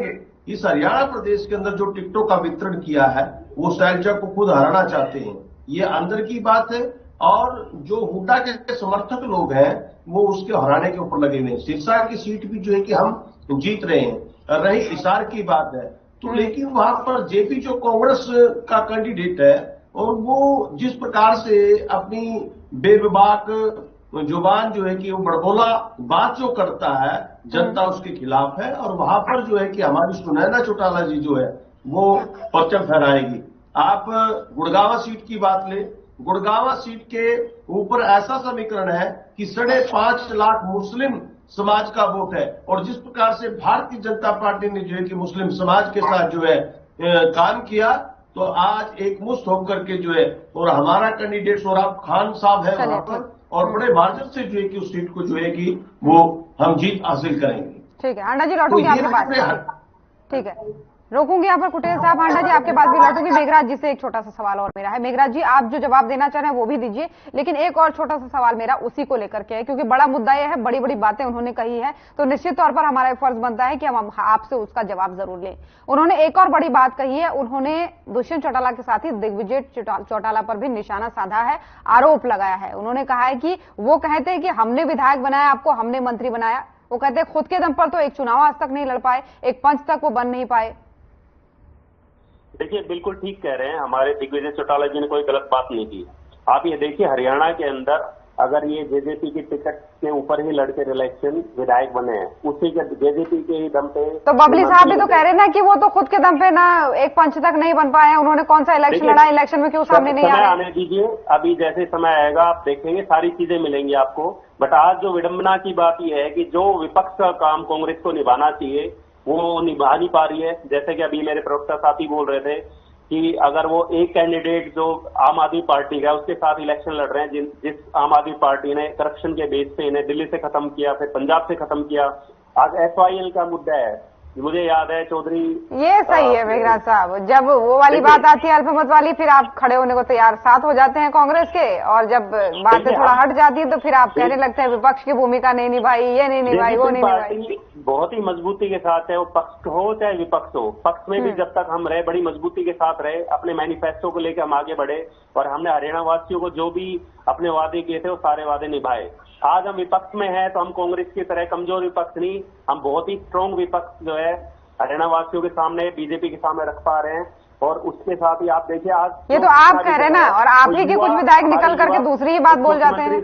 इस हरियाणा प्रदेश के अंदर जो टिकटों का वितरण किया है, वो शैलजा को खुद हराना चाहते हैं। ये अंदर की बात है और जो हुड्डा के समर्थक लोग हैं वो उसके हराने के ऊपर लगे हुए हैं। सिरसा की सीट भी जो है कि हम जीत रहे हैं। रही हिसार की बात है तो, लेकिन वहां पर जेपी जो कांग्रेस का कैंडिडेट है और वो जिस प्रकार से अपनी बेबाक जुबान जो है कि वो बड़बोला बात जो करता है, जनता उसके खिलाफ है और वहां पर जो है कि हमारी सुनैना चौटाला जी जो है वो परचम फहराएगी। आप गुड़गांव सीट की बात ले, गुड़गांव सीट के ऊपर ऐसा समीकरण है कि 5.5 लाख मुस्लिम समाज का वोट है और जिस प्रकार से भारतीय जनता पार्टी ने जो है कि मुस्लिम समाज के साथ जो है काम किया, तो आज एक मुश्त होकर के जो है और हमारा कैंडिडेट सोराब खान साहब है वहां पर और बड़े मार्जिन से जो है कि उस सीट को जो है कि वो हम जीत हासिल करेंगे। ठीक है हांडा जी, लौटूंगी आपके पास। ठीक है, रोकूंगी यहाँ पर कुटेल साहब। हांडा जी आपके पास भी लौटूंगी। मेघराज जी से एक छोटा सा सवाल और मेरा है। मेघराज जी, आप जो जवाब देना चाह रहे हैं वो भी दीजिए, लेकिन एक और छोटा सा सवाल मेरा उसी को लेकर के है, क्योंकि बड़ा मुद्दा यह है, बड़ी बड़ी बातें उन्होंने कही है, तो निश्चित तौर पर हमारा फर्ज बनता है कि हम आपसे उसका जवाब जरूर लें। उन्होंने एक और बड़ी बात कही है, उन्होंने दुष्यंत चौटाला के साथ ही दिग्विजय चौटाला पर भी निशाना साधा है, आरोप लगाया है। उन्होंने कहा है कि वो कहते हैं कि हमने विधायक बनाया आपको, हमने मंत्री बनाया। वो कहते हैं खुद के दम पर तो एक चुनाव आज तक नहीं लड़ पाए, एक पंच तक वो बन नहीं पाए। देखिए, बिल्कुल ठीक कह रहे हैं, हमारे दिग्विजय चौटाला जी ने कोई गलत बात नहीं की। आप ये देखिए, हरियाणा के अंदर अगर ये जेजेपी की टिकट के ऊपर ही लड़के इलेक्शन विधायक बने हैं, उसी के जेजेपी के ही दम पे। तो बबली साहब भी तो कह रहे हैं ना कि वो तो खुद के दम पे ना एक पंच तक नहीं बन पाए हैं। उन्होंने कौन सा इलेक्शन लड़ा, इलेक्शन में क्यों सामने नहीं आ रहे? आने दीजिए, अभी जैसे समय आएगा आप देखेंगे, सारी चीजें मिलेंगी आपको। बट आज जो विडंबना की बात यह है कि जो विपक्ष का काम कांग्रेस को निभाना चाहिए वो निभा नहीं पा रही है। जैसे कि अभी मेरे प्रवक्ता साथी बोल रहे थे कि अगर वो एक कैंडिडेट जो आम आदमी पार्टी का उसके साथ इलेक्शन लड़ रहे हैं, जिस आम आदमी पार्टी ने करप्शन के बेस पे इन्हें दिल्ली से खत्म किया, फिर पंजाब से खत्म किया, आज SYL का मुद्दा है। मुझे याद है चौधरी, ये सही है मेघराज साहब, जब वो वाली बात आती है अल्पमत वाली, फिर आप खड़े होने को तैयार साथ हो जाते हैं कांग्रेस के, और जब बातें थोड़ा हट जाती है तो फिर आप कहने लगते हैं विपक्ष की भूमिका नहीं निभाई, ये नहीं निभाई, वो नहीं निभाई। बहुत ही मजबूती के साथ है, वो पक्ष हो चाहे विपक्ष हो, पक्ष में भी जब तक हम रहे बड़ी मजबूती के साथ रहे, अपने मैनिफेस्टो को लेकर हम आगे बढ़े और हमने हरियाणा वासियों को जो भी अपने वादे किए थे वो सारे वादे निभाए। आज हम विपक्ष में हैं तो हम कांग्रेस की तरह कमजोर विपक्ष नहीं, हम बहुत ही स्ट्रॉन्ग विपक्ष जो है हरियाणा वासियों के सामने, बीजेपी के सामने रख पा रहे हैं। और उसके साथ ही आप देखिए, आज ये तो आप कह रहे हैं ना, और आप ही के कुछ विधायक निकल करके दूसरी ही बात बोल जाते हैं।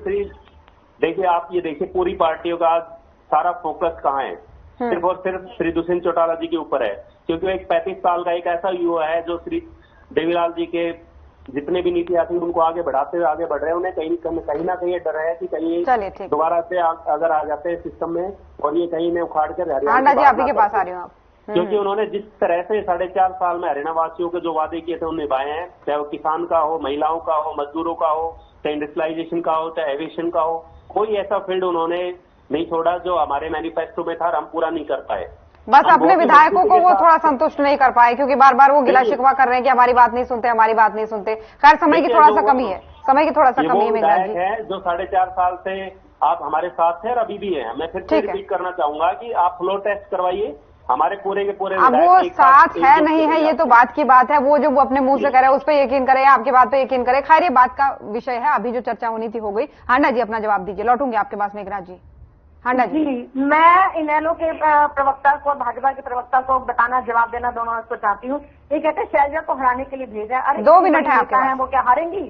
देखिए, आप ये देखिए, पूरी पार्टियों का सारा फोकस कहाँ है, सिर्फ और सिर्फ श्री दुष्यंत चौटाला जी के ऊपर है, क्योंकि एक 35 साल का एक ऐसा युवा है जो श्री देवीलाल जी के जितने भी नीति आती है उनको आगे बढ़ाते हुए आगे बढ़ रहे हैं। उन्हें कहीं ना कहीं डर है कि कहीं दोबारा से अगर आ जाते हैं सिस्टम में और ये कहीं ने उखाड़ कर हरियाणा जी आप ही के पास आ रही हूँ आप, क्योंकि उन्होंने जिस तरह से 4.5 साल में हरियाणा वासियों के जो वादे किए थे उन निभाए हैं, चाहे वो किसान का हो, महिलाओं का हो, मजदूरों का हो, चाहे इंडस्ट्रियलाइजेशन का हो, चाहे एविएशन का हो, कोई ऐसा फील्ड उन्होंने नहीं छोड़ा जो हमारे मैनिफेस्टो में था और हम पूरा नहीं कर पाए। बस अपने विधायकों को वो थोड़ा संतुष्ट नहीं कर पाए, क्योंकि बार बार वो गिला शिकवा कर रहे हैं कि हमारी बात नहीं सुनते, हमारी बात नहीं सुनते। खैर, समय की थोड़ा सा कमी है, समय की थोड़ा सा कमी है। मेघराज जी जो 4.5 साल से आप हमारे साथ थे और अभी भी है, मैं फिर से रिपीट करना चाहूंगा कि आप फ्लोर टेस्ट करवाइए हमारे पूरे के पूरे। अब वो साथ है नहीं है ये तो बात की बात है, वो जो वो अपने मुंह से करे उस पर यकीन करे, आपकी बात पे यकीन करे। खैर, ये बात का विषय है, अभी जो चर्चा होनी थी हो गई। हांडा जी अपना जवाब दीजिए, लौटूंगी आपके पास। मेघराज जी, हांडा जी, मैं इनेलो के प्रवक्ता को, भाजपा के प्रवक्ता को बताना, जवाब देना दोनों को चाहती हूँ। ये कहते हैं शैलजा को हराने के लिए भेजा है। अरे 2 मिनट है आपके पास, वो क्या हारेंगी?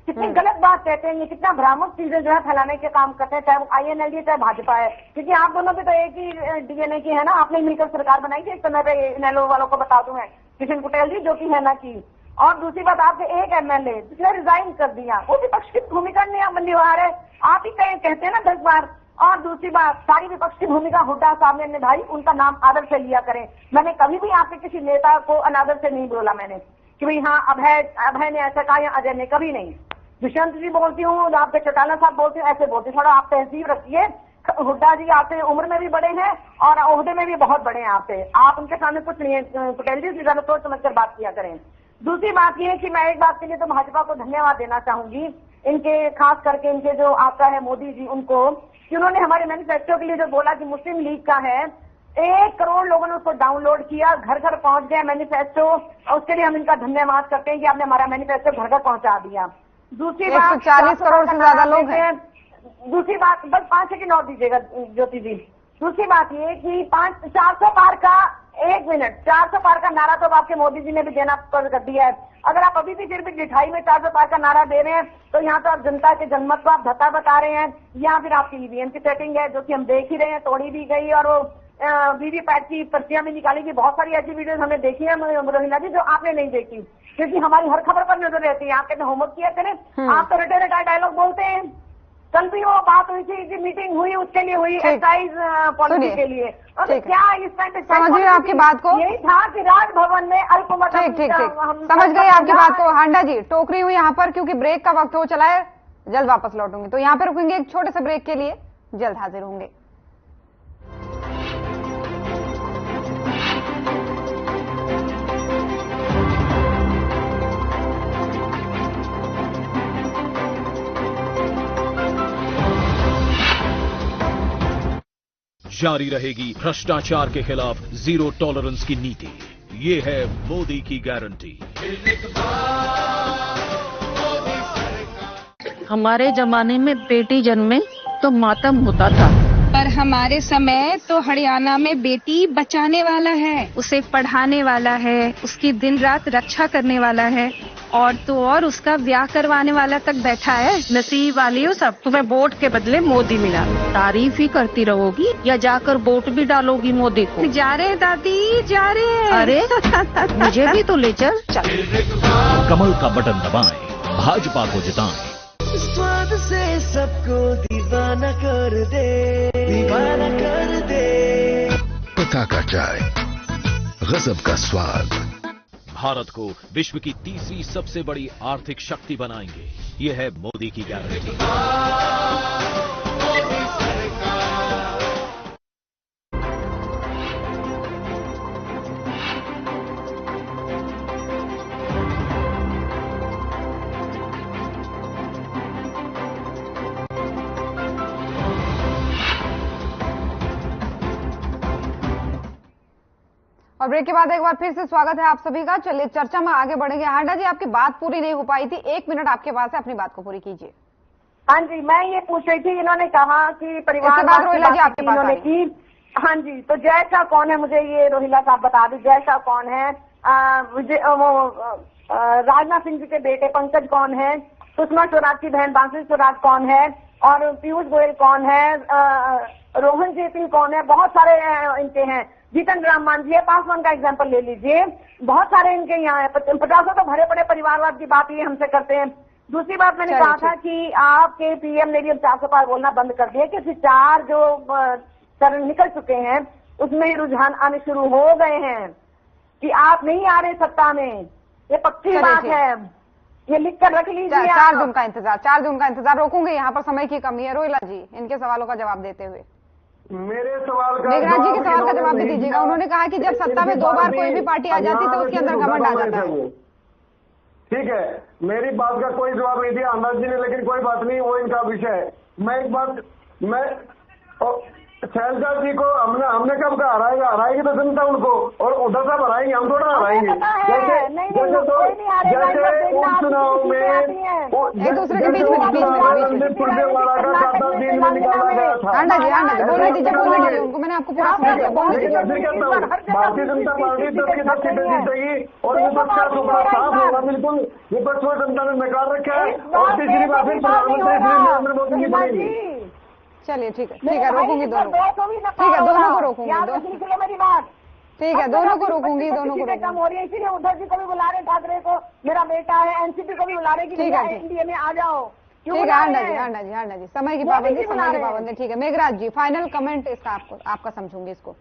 कितनी गलत बात कहते हैं, ये कितना भ्रामक चीजें जो है फैलाने के काम करते हैं, चाहे वो INLD चाहे भाजपा है, क्योंकि आप दोनों भी तो एक ही DNA की है ना। आपने मिलकर सरकार बनाई थी एक समय पे। इनेलो वालों को बता दूं मैं, किशन कुटेल जी जो कि है ना की। और दूसरी बात, आपके एक MLA जिसने रिजाइन कर दिया, वो विपक्ष की भूमिका निभा रहे। आप ही कहते हैं ना 10 बार। और दूसरी बात, सारी विपक्ष की भूमिका हुड्डा साहब ने निभाई, उनका नाम आदर से लिया करें। मैंने कभी भी आपके किसी नेता को अनादर से नहीं बोला मैंने कि भाई हाँ अभय ने ऐसा कहा या अजय ने, कभी नहीं। दुष्यंत जी बोलती हूँ, आपके चौटाला साहब बोलती हूँ, ऐसे बोलती हूँ। थोड़ा आप तहजीब रखिए। हुड्डा जी आपसे उम्र में भी बड़े हैं और ओहदे में भी बहुत बड़े हैं आपसे। आप उनके सामने कुछ नहीं है। पटेल जी ज्यादा सोच समझकर बात किया करें। दूसरी बात यह है कि मैं एक बात के लिए तो भाजपा को धन्यवाद देना चाहूंगी, इनके खास करके इनके जो आपका है मोदी जी, उनको कि उन्होंने हमारे मैनिफेस्टो के लिए जो बोला कि मुस्लिम लीग का है, 1 करोड़ लोगों ने उसको डाउनलोड किया, घर घर पहुंच गया मैनिफेस्टो। और उसके लिए हम इनका धन्यवाद करते हैं कि आपने हमारा मैनिफेस्टो घर घर पहुंचा दिया। दूसरी बात, 140 करोड़ से ज्यादा लोग हैं। दूसरी बात, बस 5 की नोट दीजिएगा ज्योति जी। दूसरी बात ये कि 400 पार का 1 मिनट 400 पार का नारा तो आपके मोदी जी ने भी देना कर दिया है। अगर आप अभी भी फिर भी मिठाई में 400 पार का नारा दे रहे हैं तो यहाँ तो आप जनता के जनमत को आप धत्ता बता रहे हैं, या फिर आपकी EVM की सेटिंग है जो कि हम देख ही रहे हैं, तोड़ी भी गई। और वो वीवीपैट की पर्चियां भी निकाली गई। बहुत सारी ऐसी वीडियोज हमने देखी है रोहिला जी, जो आपने नहीं देखी, क्योंकि हमारी हर खबर पर नजर रहती है। आप कहते होमवर्क किया करें, आप तो रटे रटा डायलॉग बोलते हैं। कल भी वो बात हुई थी, मीटिंग हुई, उसके लिए हुई एक्साइज पॉलिसी के लिए। और क्या इस टाइम समझ गए आपकी बात को? यही था कि राजभवन में अल्पमत। ठीक समझ गए आपकी बात को। हांडा जी टोक रही हूँ यहाँ पर, क्योंकि ब्रेक का वक्त हो चला है, जल्द वापस लौटूंगी। तो यहाँ पे रुकेंगे एक छोटे से ब्रेक के लिए, जल्द हाजिर होंगे। जारी रहेगी भ्रष्टाचार के खिलाफ जीरो टॉलरेंस की नीति। ये है मोदी की गारंटी। हमारे जमाने में बेटी जन्मे तो मातम होता था, पर हमारे समय तो हरियाणा में बेटी बचाने वाला है, उसे पढ़ाने वाला है, उसकी दिन रात रक्षा करने वाला है, और तो और उसका ब्याह करवाने वाला तक बैठा है। नसीब वाली हो सब, तुम्हें वोट के बदले मोदी मिला। तारीफ ही करती रहोगी या जाकर वोट भी डालोगी मोदी को? जा रहे दादी, जा रहे। अरे मुझे भी तो ले चल। कमल का बटन दबाएं, भाजपा को जिताएं। स्वाद से सबको दीवाना कर दे, दीवाना कर दे। पताका चाय, गजब का स्वाद। भारत को विश्व की तीसरी सबसे बड़ी आर्थिक शक्ति बनाएंगे। ये है मोदी की गारंटी। और ब्रेक के बाद एक बार फिर से स्वागत है आप सभी का। चलिए चर्चा में आगे बढ़ेंगे। हांडा जी आपकी बात पूरी नहीं हो पाई थी, 1 मिनट आपके पास है, अपनी बात को पूरी कीजिए। हाँ जी, मैं ये पूछ रही थी, इन्होंने कहा कि परिवार रोहिला जी आपके पास की। हाँ जी, तो जय शाह कौन है, मुझे ये रोहिला साहब बता दें, जय शाह कौन है? राजनाथ सिंह जी के बेटे पंकज कौन है? सुषमा स्वराज की बहन बांसुरी स्वराज कौन है? और पीयूष गोयल कौन है? रोहन जेटली कौन है? बहुत सारे इनके हैं। जीतन राम मांझी है, पासवान का एग्जाम्पल ले लीजिए, बहुत सारे इनके यहाँ है। 50 तो भरे पड़े परिवारवाद की बात ये हमसे करते हैं। दूसरी बात मैंने कहा था कि आपके PM ने भी 400 पार बोलना बंद कर दिया, क्योंकि 4 जो चरण निकल चुके हैं उसमें रुझान आने शुरू हो गए हैं कि आप नहीं आ रहे सत्ता में। ये पक्की बात है, ये लिख कर रख लीजिए। 4 जून का इंतजार रोकूंगे। यहाँ पर समय की कमी है। रोहिला जी इनके सवालों का जवाब देते हुए मेरे सवाल का मेघराज जी के सवाल का जवाब भी दीजिएगा। उन्होंने कहा कि जब सत्ता में 2 बार कोई भी पार्टी आ जाती तो उसके अंदर घमंड आ जाता है। ठीक है, मेरी बात का कोई जवाब नहीं दिया आनंद जी ने, लेकिन कोई बात नहीं, वो इनका विषय है। मैं एक बात शैलजा जी को हमने कब कहा हराएगी तो जनता उनको, और उधर साहब हराएंगे, हम थोड़ा हराएंगे। जैसे उपचुनाव में एक दूसरे के बीच में सुरजेवाला का खाता 3 में निकाला गया था। हाँ जी बोलने दीजिए उनको, मैंने आपको पूरा सुना दिया। भारतीय जनता पार्टी 10 की 10 सीटें जीतेगी और विपक्ष का टुकड़ा साफ होगा। बिल्कुल विपक्ष को जनता ने नकार रखा है और तीसरी बार फिर प्रधानमंत्री श्री नरेंद्र मोदी की बनेगी। चलिए ठीक है रोकूंगी दोनों को, ठीक है दोनों को रोकूंगी, मेरी बात ठीक है दोनों को रोकूंगी, दोनों को कम हो रही है, इसीलिए उद्धव जी को भी बुला रहे, ठाकरे को, मेरा बेटा है, एनसीपी को भी बुला रहे कि एनडीए में आ जाओ। ठीक है आंडा जी समय की पाबंदी, ठीक है। मेघराज जी फाइनल कमेंट इसका आपका समझूंगी इसको।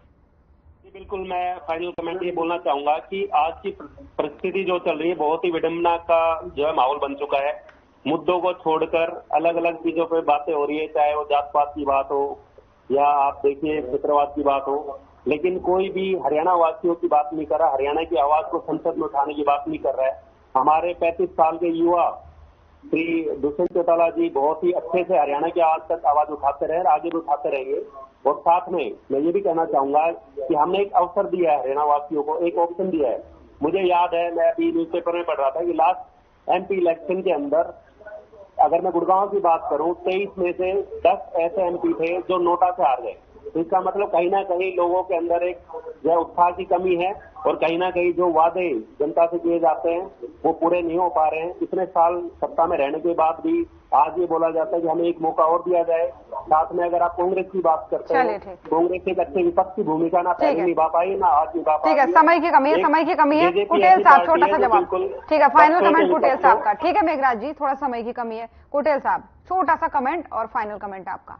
बिल्कुल, मैं फाइनल कमेंट ये बोलना चाहूंगा कि आज की परिस्थिति जो चल रही है बहुत ही विडंबना का जो है माहौल बन चुका है। मुद्दों को छोड़कर अलग अलग चीजों पे बातें हो रही है, चाहे वो जात पात की बात हो या आप देखिए क्षेत्रवाद की बात हो, लेकिन कोई भी हरियाणा वासियों की बात नहीं कर रहा, हरियाणा की आवाज को संसद में उठाने की बात नहीं कर रहा है। हमारे 35 साल के युवा श्री दुष्यंत चौटाला जी बहुत ही अच्छे से हरियाणा की आज तक आवाज उठाते रहे, आगे भी उठाते रहेंगे। और साथ में मैं ये भी कहना चाहूंगा कि हमने एक अवसर दिया है हरियाणा वासियों को, एक ऑप्शन दिया है। मुझे याद है, मैं अभी न्यूज़पेपर में पढ़ रहा था कि लास्ट एमपी इलेक्शन के अंदर अगर मैं गुड़गांव की बात करूं, 23 में से 10 ऐसे एमपी थे जो नोटा से हार गए। तो इसका मतलब कहीं ना कहीं लोगों के अंदर एक जो उत्साह की कमी है और कहीं ना कहीं जो वादे जनता से किए जाते हैं वो पूरे नहीं हो पा रहे हैं। इतने साल सत्ता में रहने के बाद भी आज ये बोला जाता है कि हमें एक मौका और दिया जाए। साथ में अगर आप कांग्रेस की बात करते हैं, कांग्रेस एक अच्छे विपक्ष की भूमिका ना पहले निभा पाई ना आज निभा पाई। ठीक है, समय की कमी है। कुटेल साहब छोटा सा जवाब, ठीक है फाइनल कमेंट कुटेल साहब का। ठीक है मेघराज जी, थोड़ा समय की कमी है। कुटेल साहब छोटा सा कमेंट और फाइनल कमेंट आपका।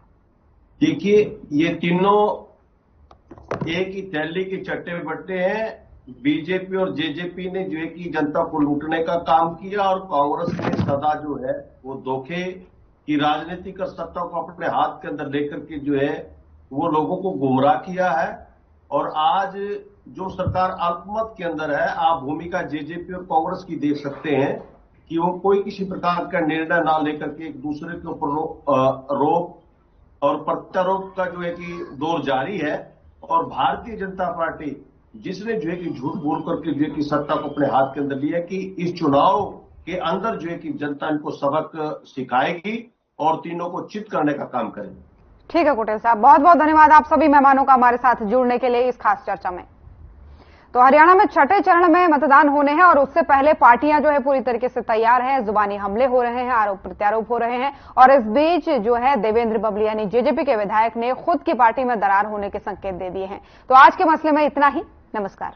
देखिए, ये तीनों एक ही थैली के चट्टे बट्टे हैं। बीजेपी और जेजेपी ने जो है कि जनता को लूटने का काम किया और कांग्रेस ने सदा जो है वो धोखे की राजनीति कर सत्ता को अपने हाथ के अंदर लेकर के जो है वो लोगों को गुमराह किया है। और आज जो सरकार अल्पमत के अंदर है, आप भूमिका जेजेपी और कांग्रेस की देख सकते हैं कि वो कोई किसी प्रकार का निर्णय ना लेकर के एक दूसरे के ऊपर रोप और प्रत्यारोप का जो है कि दौर जारी है। और भारतीय जनता पार्टी जिसने जो है कि झूठ बोल करके जो है कि सत्ता को अपने हाथ के अंदर लिया कि इस चुनाव के अंदर जो है कि जनता इनको सबक सिखाएगी और तीनों को चित करने का काम करेगी। ठीक है कुटेल साहब, बहुत बहुत धन्यवाद आप सभी मेहमानों का हमारे साथ जुड़ने के लिए इस खास चर्चा में। तो हरियाणा में छठे चरण में मतदान होने हैं और उससे पहले पार्टियां जो है पूरी तरीके से तैयार हैं। जुबानी हमले हो रहे हैं, आरोप प्रत्यारोप हो रहे हैं और इस बीच जो है देवेंद्र बबली यानी जेजेपी के विधायक ने खुद की पार्टी में दरार होने के संकेत दे दिए हैं। तो आज के मसले में इतना ही। नमस्कार।